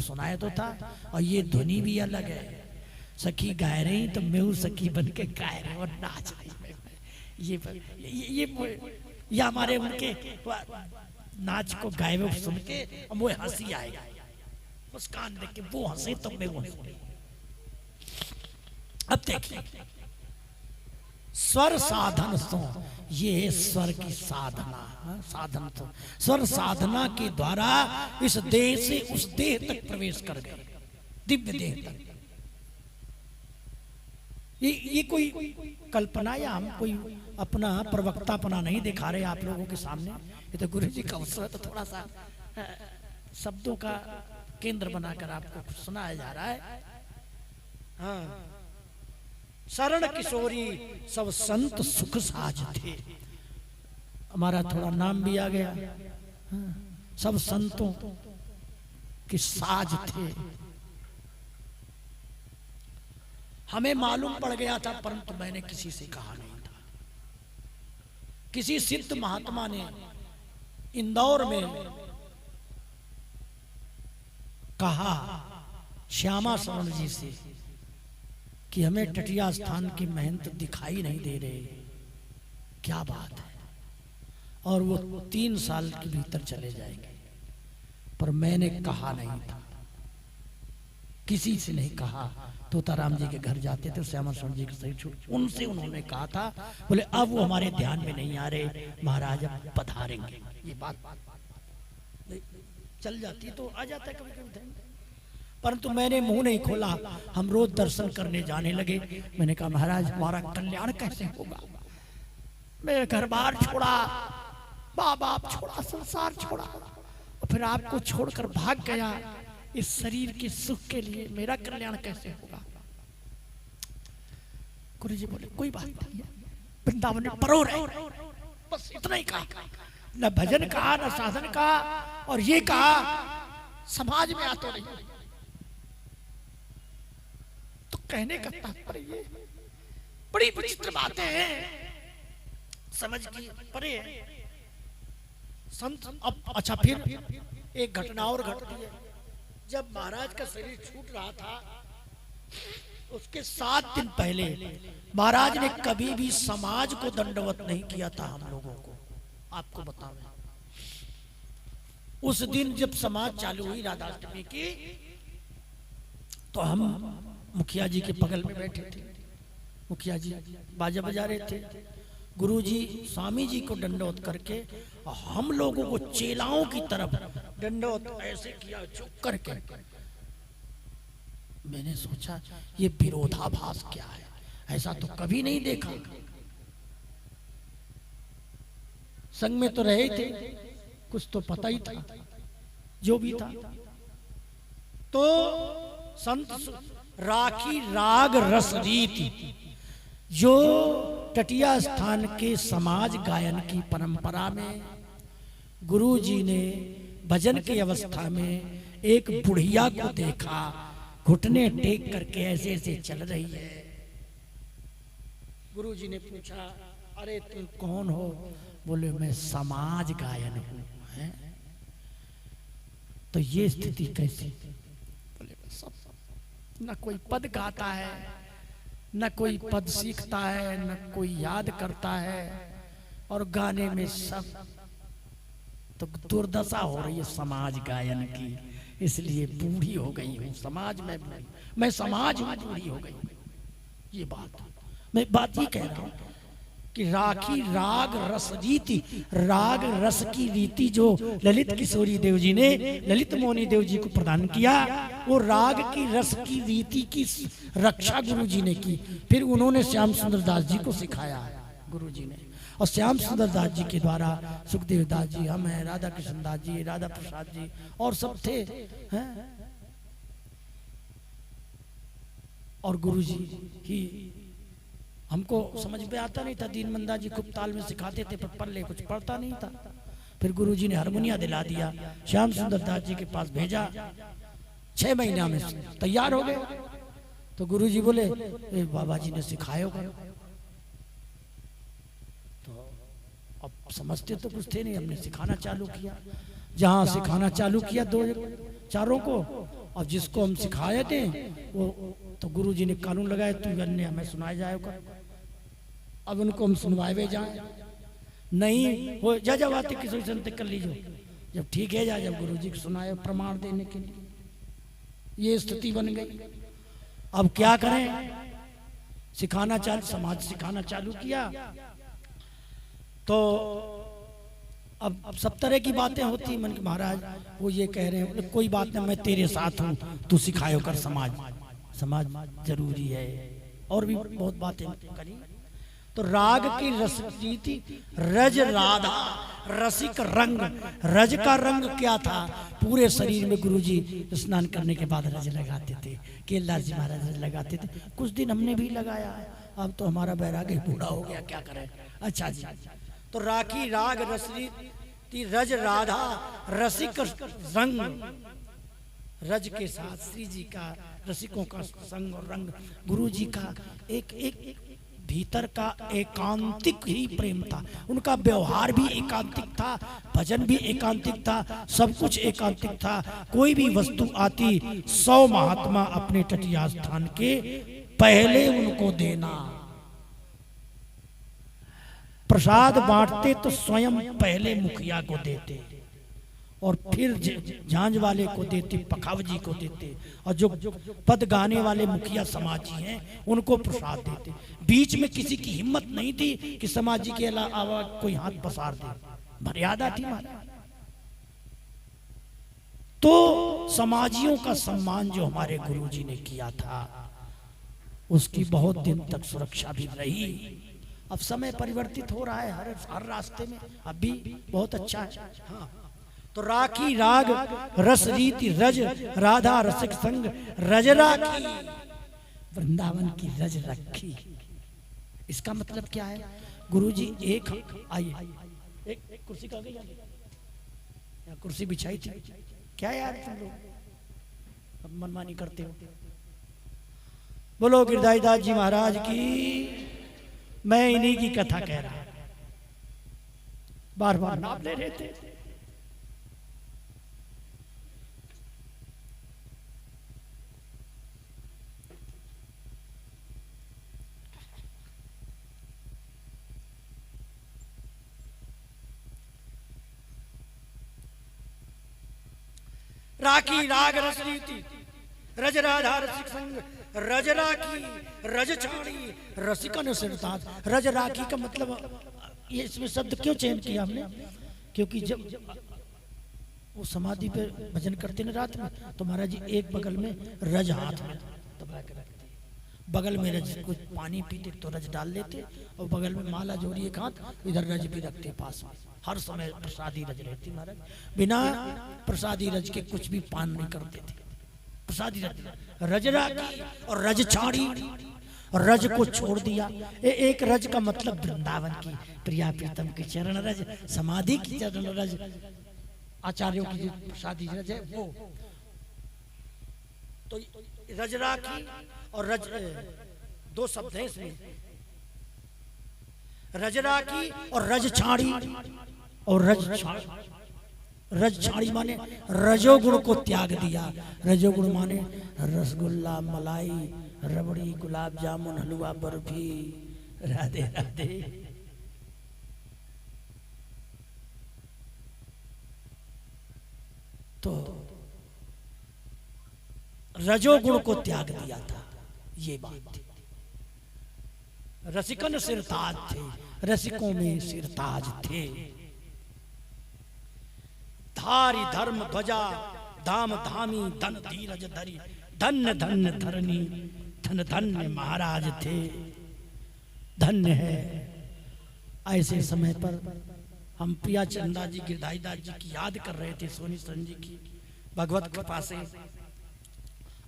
[SPEAKER 1] सुनाया तो था। और ये ध्वनि भी अलग है, सखी गाय रही तो मैं सखी बन के गाय रही और नाच रही। ये हमारे उनके नाच को गाए हुए सुन के मुझे हंसी आएगा, मुस्कान देख के वो हंसे तो मैं वो हंसी। अब देखिए स्वर साधन सो, ये स्वर की साधना, साधन तो स्वर साधना के द्वारा इस देह से उस देह तक प्रवेश कर गए, दिव्य देह तक। ये कोई कल्पना या हम कोई अपना प्रवक्तापना नहीं दिखा रहे आप लोगों के सामने। ये तो गुरु जी का अवसर, तो थोड़ा सा शब्दों का केंद्र बनाकर आपको सुनाया जा रहा है। हाँ, शरण किशोरी सब संत सुख साज थे। हमारा थोड़ा नाम भी आ गया। हाँ, सब संतों के साज थे। हमें मालूम पड़ गया था, परंतु मैंने किसी से कहा नहीं था। किसी सिद्ध महात्मा ने इंदौर में कहा श्यामा शरण जी से कि हमें टटिया स्थान की महंत दिखाई नहीं दे रहे, क्या बात है। और वो 3 साल के भीतर चले जाएंगे। पर मैंने कहा नहीं था, किसी से नहीं कहा। तोताराम जी के घर जाते थे, श्यामा शरण जी के सही छूट, उनसे उन्होंने कहा था, बोले अब वो हमारे ध्यान में नहीं आ रहे, महाराज अब पधारेंगे। ये बात चल जाती तो आ जाता है कभी कभी, परंतु मैंने मुंह नहीं खोला। हम रोज दर्शन करने जाने लगे। मैंने कहा महाराज हमारा कल्याण कैसे होगा? मैं घर बार छोड़ा, माँ बाप छोड़ा, संसार छोड़ा, और फिर आपको छोड़कर भाग गया इस शरीर के सुख के लिए, मेरा कल्याण कैसे होगा? गुरु जी बोले कोई बात नहीं है, वृंदावन में परो रहे, बस इतना ही कहा। न भजन कहा, न साधन कहा, और ये कहा समाज में आ तो नहीं। तो कहने का तात्पर्य ये, बड़ी विचित्र बातें हैं, समझ की परे है संत। अब अच्छा, फिर एक घटना और घटती है। जब महाराज का शरीर छूट रहा था, उसके 7 दिन पहले महाराज ने कभी भी समाज को दंडवत नहीं किया था हम लोगों को। आपको बताओ, उस दिन जब समाज चालू हुई राधाष्टमी की, तो हम मुखिया जी के बगल में बैठे थे। मुखिया जी बाजा बजा रहे थे, गुरुजी स्वामी जी को दंडवत करके हम लोगों को चेलाओं की तरफ दंडवत ऐसे किया, चुप करके। मैंने सोचा ये विरोधाभास क्या है, ऐसा तो कभी नहीं देखा। संग में तो रहे थे, कुछ तो पता ही था, जो भी था। तो संत राखी राग रस रीति, जो टटिया स्थान के समाज गायन की परंपरा में गुरु जी ने भजन की अवस्था में एक बुढ़िया को देखा, घुटने टेक करके ऐसे ऐसे चल रही है। गुरु जी ने पूछा, अरे तुम कौन हो? बोले मैं समाज गायन हूं। है? तो ये स्थिति कैसी? बोले सब, न कोई पद गाता है, न कोई पद सीखता है, न कोई याद करता है, और गाने में सब। तो दुर्दशा हो रही है समाज गायन की, इसलिए बूढ़ी हो गई हूं। समाज में मैं समाज में बूढ़ी हो गई। ये बात मैं बात ही कह रहा हूं कि राखी राग रस रीति, राग रस की रीति जो ललित किशोरी देव जी ने ललित मोहनी देव जी को प्रदान किया, वो राग की रस की रीति की रक्षा गुरु जी ने की। फिर उन्होंने श्याम सुंदर दास जी को सिखाया गुरु जी ने, और श्याम सुंदर दास जी के द्वारा सुखदेव दास जी, हम हैं, राधा कृष्ण दास जी, राधा प्रसाद जी, और सब थे। हैं? और गुरु जी ही हमको समझ में आता नहीं था। दीनबंदा जी खूब ताल में सिखाते थे, पर पल्ले कुछ पढ़ता नहीं था। फिर गुरु जी ने हारमोनिया दिला दिया, श्याम सुंदर दास जी के पास भेजा, 6 महीना में तैयार हो गए। तो गुरु जी बोले, बाबा जी ने सिखाया होगा। तो अब समझते तो कुछ थे नहीं, हमने सिखाना चालू किया। जहां सिखाना चालू किया 2-4 को, अब जिसको हम सिखाए थे वो तो गुरु जी ने कानून लगाया, तू अन्य हमें सुनाया जाएगा। अब उनको हम सुनवाए जाए, नहीं वो जा बातें किसी संत कर लीजिए, जब ठीक है जा, जब गुरु जी को सुनाए प्रमाण देने के लिए। ये स्थिति बन गई। अब क्या करें? सिखाना चालू, समाज सिखाना चालू किया। तो अब सब तरह की बातें होती मन के। महाराज वो ये कह रहे हैं, कोई बात नहीं, मैं तेरे साथ हूं, तू सिखायो कर। समाज जरूरी है। और भी बहुत बातें करी। तो राग की रस रीति, रज राधा रसिक रंग। रज का रंग क्या था? पूरे शरीर में गुरुजी स्नान करने के बाद रज लगाते थे। केलदास जी महाराज रज लगाते थे, कुछ दिन हमने भी लगाया है। अब तो हमारा बैराग बूढ़ा हो गया, क्या करें। अच्छा जी, तो राखी राग रस रीति, रज राधा रसिक रंग। रज के साथ श्री जी का, रसिकों का संग और रंग, गुरु जी का एक भीतर का एकांतिक ही प्रेम था। उनका व्यवहार भी एकांतिक था, भजन भी एकांतिक था, सब कुछ एकांतिक था। कोई भी वस्तु आती 100 महात्मा अपने तटिया स्थान के पहले उनको देना। प्रसाद बांटते तो स्वयं पहले मुखिया को देते, और फिर झांझ वाले को देते, पखाव जी को देते, और जो पद गाने वाले मुखिया समाजी हैं उनको प्रसाद देते। बीच में किसी की हिम्मत नहीं थी कि समाजी के अलावा कोई हाथ पसार दे। मर्यादा थी महाराज। तो समाजियों का सम्मान जो हमारे गुरुजी ने किया था, उसकी बहुत दिन तक सुरक्षा भी रही। अब समय परिवर्तित हो रहा है हर रास्ते में, अब भी बहुत अच्छा है। हाँ, तो राखी राग रस रीति, रज राधा रसिक संग, रज राखी, वृंदावन की रज रखी। इसका मतलब क्या है? गुरुजी एक आइए, एक कुर्सी कहाँ गई? यहाँ कुर्सी बिछाई थी। क्या यार तुम लोग अब मनमानी करते हो। बोलो गिरधारीदास जी महाराज की। मैं इन्हीं की कथा कह रहा, बार बार नाम ले रहे थे। राखी राग रस रीति रज राधा रसिक संग रज राखी रज छाड़ी रसिकन सिरताज। रज राखी का मतलब ये इसमें शब्द क्यों चयन किया हमने? क्योंकि जब वो समाधि पे भजन करते ना रात में, तो महाराज जी एक बगल में रज हाथ में दबा के रखते, बगल में रज, कुछ पानी पीते तो रज डाल लेते, और बगल में माला जोड़ी एक हाथ, इधर रज भी रखते पास में। हर समय प्रसादी रज रहती महाराज, बिना प्रसादी रज के कुछ भी पान नहीं करते थे। प्रसादी रज, रज राखी और रज छाड़ी, रज को छोड़ दिया। एक रज का मतलब वृंदावन की प्रिया प्रीतम की चरण रज, समाधि की चरण रज, आचार्यों की प्रसादी रज है वो। तो रज राखी और रज, दो शब्द हैं इसमें, रज राखी और रज छाड़ी। और रज छाड़ी माने रजोगुण को त्याग दिया। रजोगुण माने रसगुल्ला, मलाई, रबड़ी, गुलाब जामुन, हलवा, बर्फी, राधे राधे। तो रजोगुण को त्याग दिया था, ये बात थी। रसिकन सिरताज थे, रसिकों में सिरताज थे। धारी धर्म ध्वजा धाम धामी धन धीरज धरी, धन्य धन्य धरनी धन धन्य महाराज थे। धन्य है। ऐसे समय पर हम प्रिया चंदा जी गिरधारीदास जी की याद कर रहे थे, सोनी सन जी की भगवत कृपा से।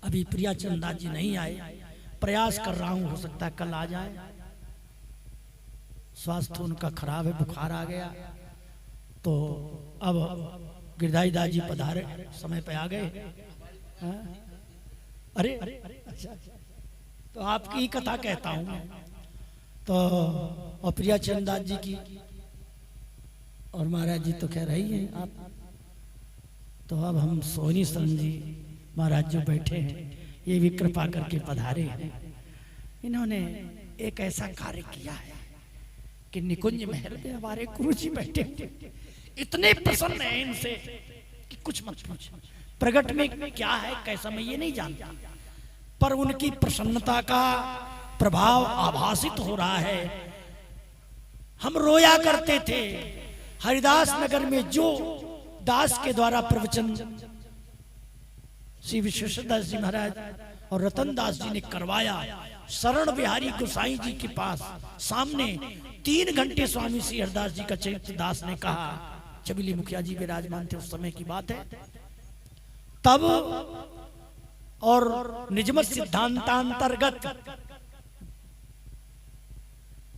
[SPEAKER 1] अभी प्रिया चंदा जी नहीं आए, प्रयास कर रहा हूं, हो सकता है कल आ जाए। स्वास्थ्य उनका खराब है, बुखार आ गया। तो अब गिरधारीदास जी पधारे, समय पे आ गए। अरे अच्छा, तो आपकी ही कथा कहता हूं मैं। तो और प्रिया चंदा जी की, और महाराज जी तो कह रही हैं आप। तो अब हम सोनी सन जी महाराज जो बैठे हैं, ये भी कृपा करके पधारे हैं। इन्होंने एक ऐसा कार्य किया है कि निकुंज महल में हमारे गुरु जी बैठे इतने प्रसन्न हैं इनसे कि कुछ मत पूछो। प्रगट में क्या है कैसा मैं ये नहीं जानता, पर उनकी प्रसन्नता का प्रभाव आभासित हो रहा है। हम रोया करते थे हरिदास नगर में, जो दास के द्वारा प्रवचन श्री विश्वेश्वरदास जी महाराज और रतन दास जी ने करवाया। शरण बिहारी गोसाई जी के पास सामने 3 घंटे स्वामी श्री हरदास जी का चरित्र दास ने कहा। चबीली मुखिया जी विराजमान थे, उस समय की बात है तब। और निजमत सिद्धांतांतर्गत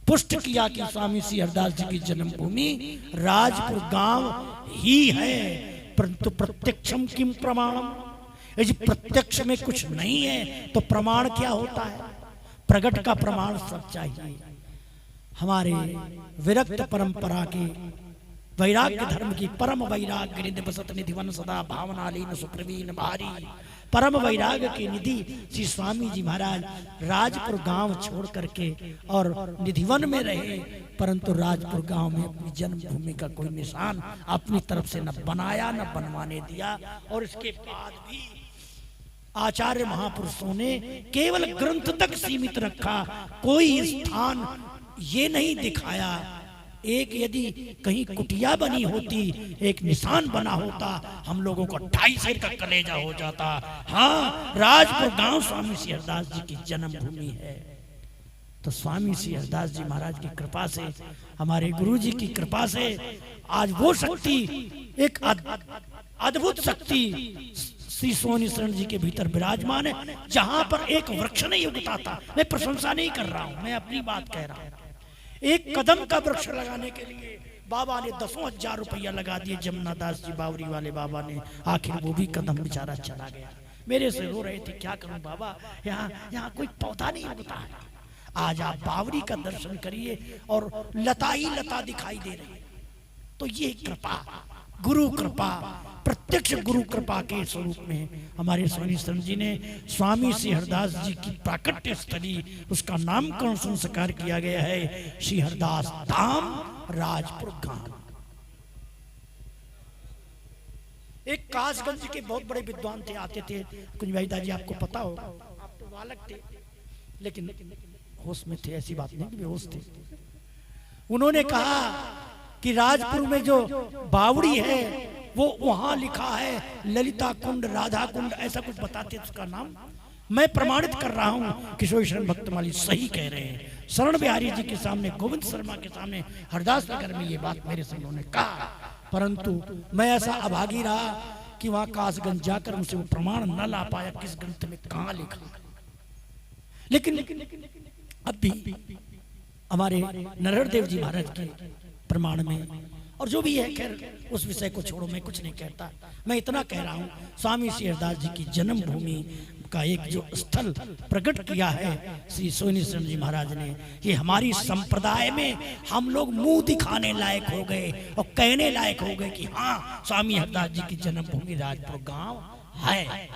[SPEAKER 1] पुष्ट किया कि स्वामी श्री हरदास जी की जन्मभूमि राजपुर गांव ही है, परंतु प्रत्यक्षम किम प्रमाणम। यदि प्रत्यक्ष में कुछ नहीं है तो प्रमाण क्या होता है? प्रगट का प्रमाण सब चाहिए। हमारे विरक्त परंपरा के वैराग्य धर्म की परम वैराग्य निधि बसत निधिवन सदा भावनालीन सुप्रवीण भारी, परम वैराग्य की निधि श्री स्वामी जी महाराज राजपुर गांव छोड़ करके और निधिवन में रहे, परंतु राजपुर गांव में अपनी जन्मभूमि का कोई निशान अपनी तरफ से न बनाया न बनवाने दिया। और इसके बाद भी आचार्य महापुरुषों ने केवल ग्रंथ तक सीमित रखा, कोई स्थान ये नहीं दिखाया। एक यदि कहीं कुटिया बनी होती, एक निशान बना होता, हम लोगों को 2.5 सेर का कलेजा हो जाता। हाँ, राजपुर गांव स्वामी श्री हरदास जी की जन्मभूमि है। तो स्वामी श्री हरदास जी महाराज की कृपा से, हमारे गुरु जी की कृपा से आज वो शक्ति, एक अद्भुत शक्ति श्री सोनी शरण जी के भीतर विराजमान है। जहां पर एक वृक्ष नहीं उगता था, मैं प्रशंसा नहीं कर रहा हूं, मैं अपनी बात कह रहा हूं। एक कदम का वृक्ष लगाने के लिए बाबा ने 10,000 रुपया लगा दिए। जमुनादास जी बावरी वाले बाबा ने, आखिर वो भी कदम बेचारा चला गया। मेरे से रो रहे थे, क्या करूं बाबा, यहाँ कोई पौधा नहीं होता है। आज आप बावरी का दर्शन करिए और लता ही लता दिखाई दे रही है। तो ये कृपा, गुरु कृपा, प्रत्यक्ष गुरु कृपा के स्वरूप में हमारे स्वामी शरण जी ने स्वामी श्री हरदास जी की प्राकट्य स्थली, उसका नामकरण संस्कार किया गया है श्री हरदास धाम राजपुर गांव। एक कासगंज के बहुत बड़े विद्वान थे, आते थे कुंज भाई दादी, आपको पता होगा, आप तो बालक थे लेकिन होश में थे, ऐसी बात नहीं कि बेहोश थे। उन्होंने कहा कि राजपुर में जो बावड़ी है वो वहां लिखा है ललिता कुंड, राधा कुंड, ऐसा कुछ बताते उसका नाम। मैं प्रमाणित कर रहा हूं किशोर शरण भक्तमाली सही कह रहे हैं। शरण बिहारी जी के सामने, गोविंद शर्मा के सामने, हरदास नगर में ये बात मेरे से उन्होंने कहा, परंतु मैं ऐसा अभागी रहा कि वहां कासगंज जाकर उनसे वो प्रमाण न ला पाया किस ग्रंथ में कहां लिखा। लेकिन अब भी हमारे नरहर देव जी महाराज के प्रमाण में, और जो भी है, खैर उस विषय को छोड़ो, मैं कुछ नहीं कहता। मैं इतना कह रहा हूं, स्वामी श्री हरदास जी की जन्मभूमि का एक जो स्थल प्रकट किया है श्री सोनी शरण जी महाराज ने, ये हमारी संप्रदाय में हम लोग मुंह दिखाने लायक हो गए और कहने लायक हो गए कि हाँ, स्वामी हरदास जी की जन्मभूमि राजपुर गांव है।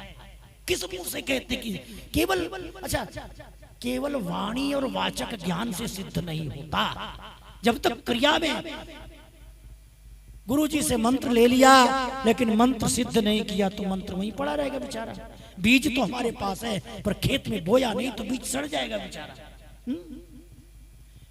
[SPEAKER 1] किस मुंह से कहते कि केवल, अच्छा, केवल वाणी और वाचक ज्ञान से सिद्ध नहीं होता। जब तक क्रिया में गुरु जी से मंत्र ले लिया लेकिन मंत्र सिद्ध नहीं किया तो मंत्र वहीं पड़ा रहेगा बेचारा। बीज तो हमारे पास है पर खेत में बोया नहीं तो बीज सड़ जाएगा बेचारा।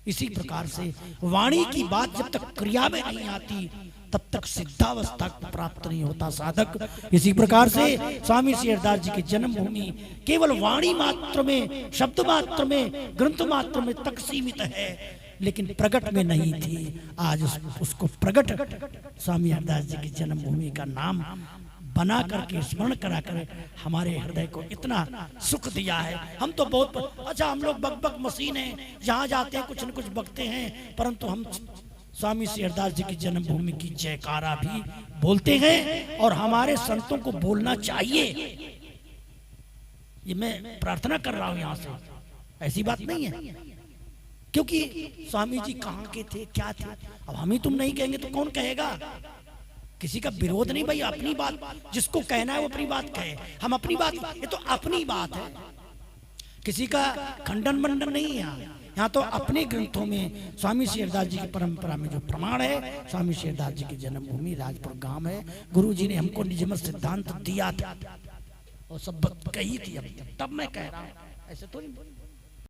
[SPEAKER 1] इसी प्रकार से वाणी की बात जब तक क्रिया में नहीं आती तब तक सिद्धावस्था प्राप्त नहीं होता साधक। इसी प्रकार से स्वामी श्री हरदास जी की जन्मभूमि केवल वाणी मात्र में, शब्द मात्र में, ग्रंथ मात्र में तक सीमित है, लेकिन प्रकट में नहीं थी। आज उसको प्रकट स्वामी हरदास जी की जन्मभूमि का नाम बना करके, स्मरण करा कर हमारे हृदय को इतना सुख दिया है। हम तो बहुत, अच्छा, हम लोग बक मशीन है, जहां जाते हैं कुछ न कुछ बकते हैं, परंतु हम स्वामी श्री हरदास जी की जन्मभूमि की जयकारा भी बोलते हैं और हमारे संतों को बोलना चाहिए। ये मैं प्रार्थना कर रहा हूं यहां से, ऐसी बात नहीं है, क्योंकि स्वामी जी कहां के थे, क्या थे, अब हम ही तुम नहीं कहेंगे तो कौन कहेगा। किसी का विरोध नहीं भाई, अपनी बात जिसको कहना है वो अपनी बात कहे, हम अपनी बात, ये तो अपनी बात है, किसी का खंडन मंडन नहीं है। यहाँ तो अपने ग्रंथों में स्वामी श्री हरदास जी की परंपरा में जो प्रमाण है, स्वामी श्री हरदास जी की जन्मभूमि राजपुर गांव है। गुरु जी ने हमको निजमत सिद्धांत दिया था और सब बात कही थी, अब तब मैं कह रहा हूँ, ऐसे तो नहीं।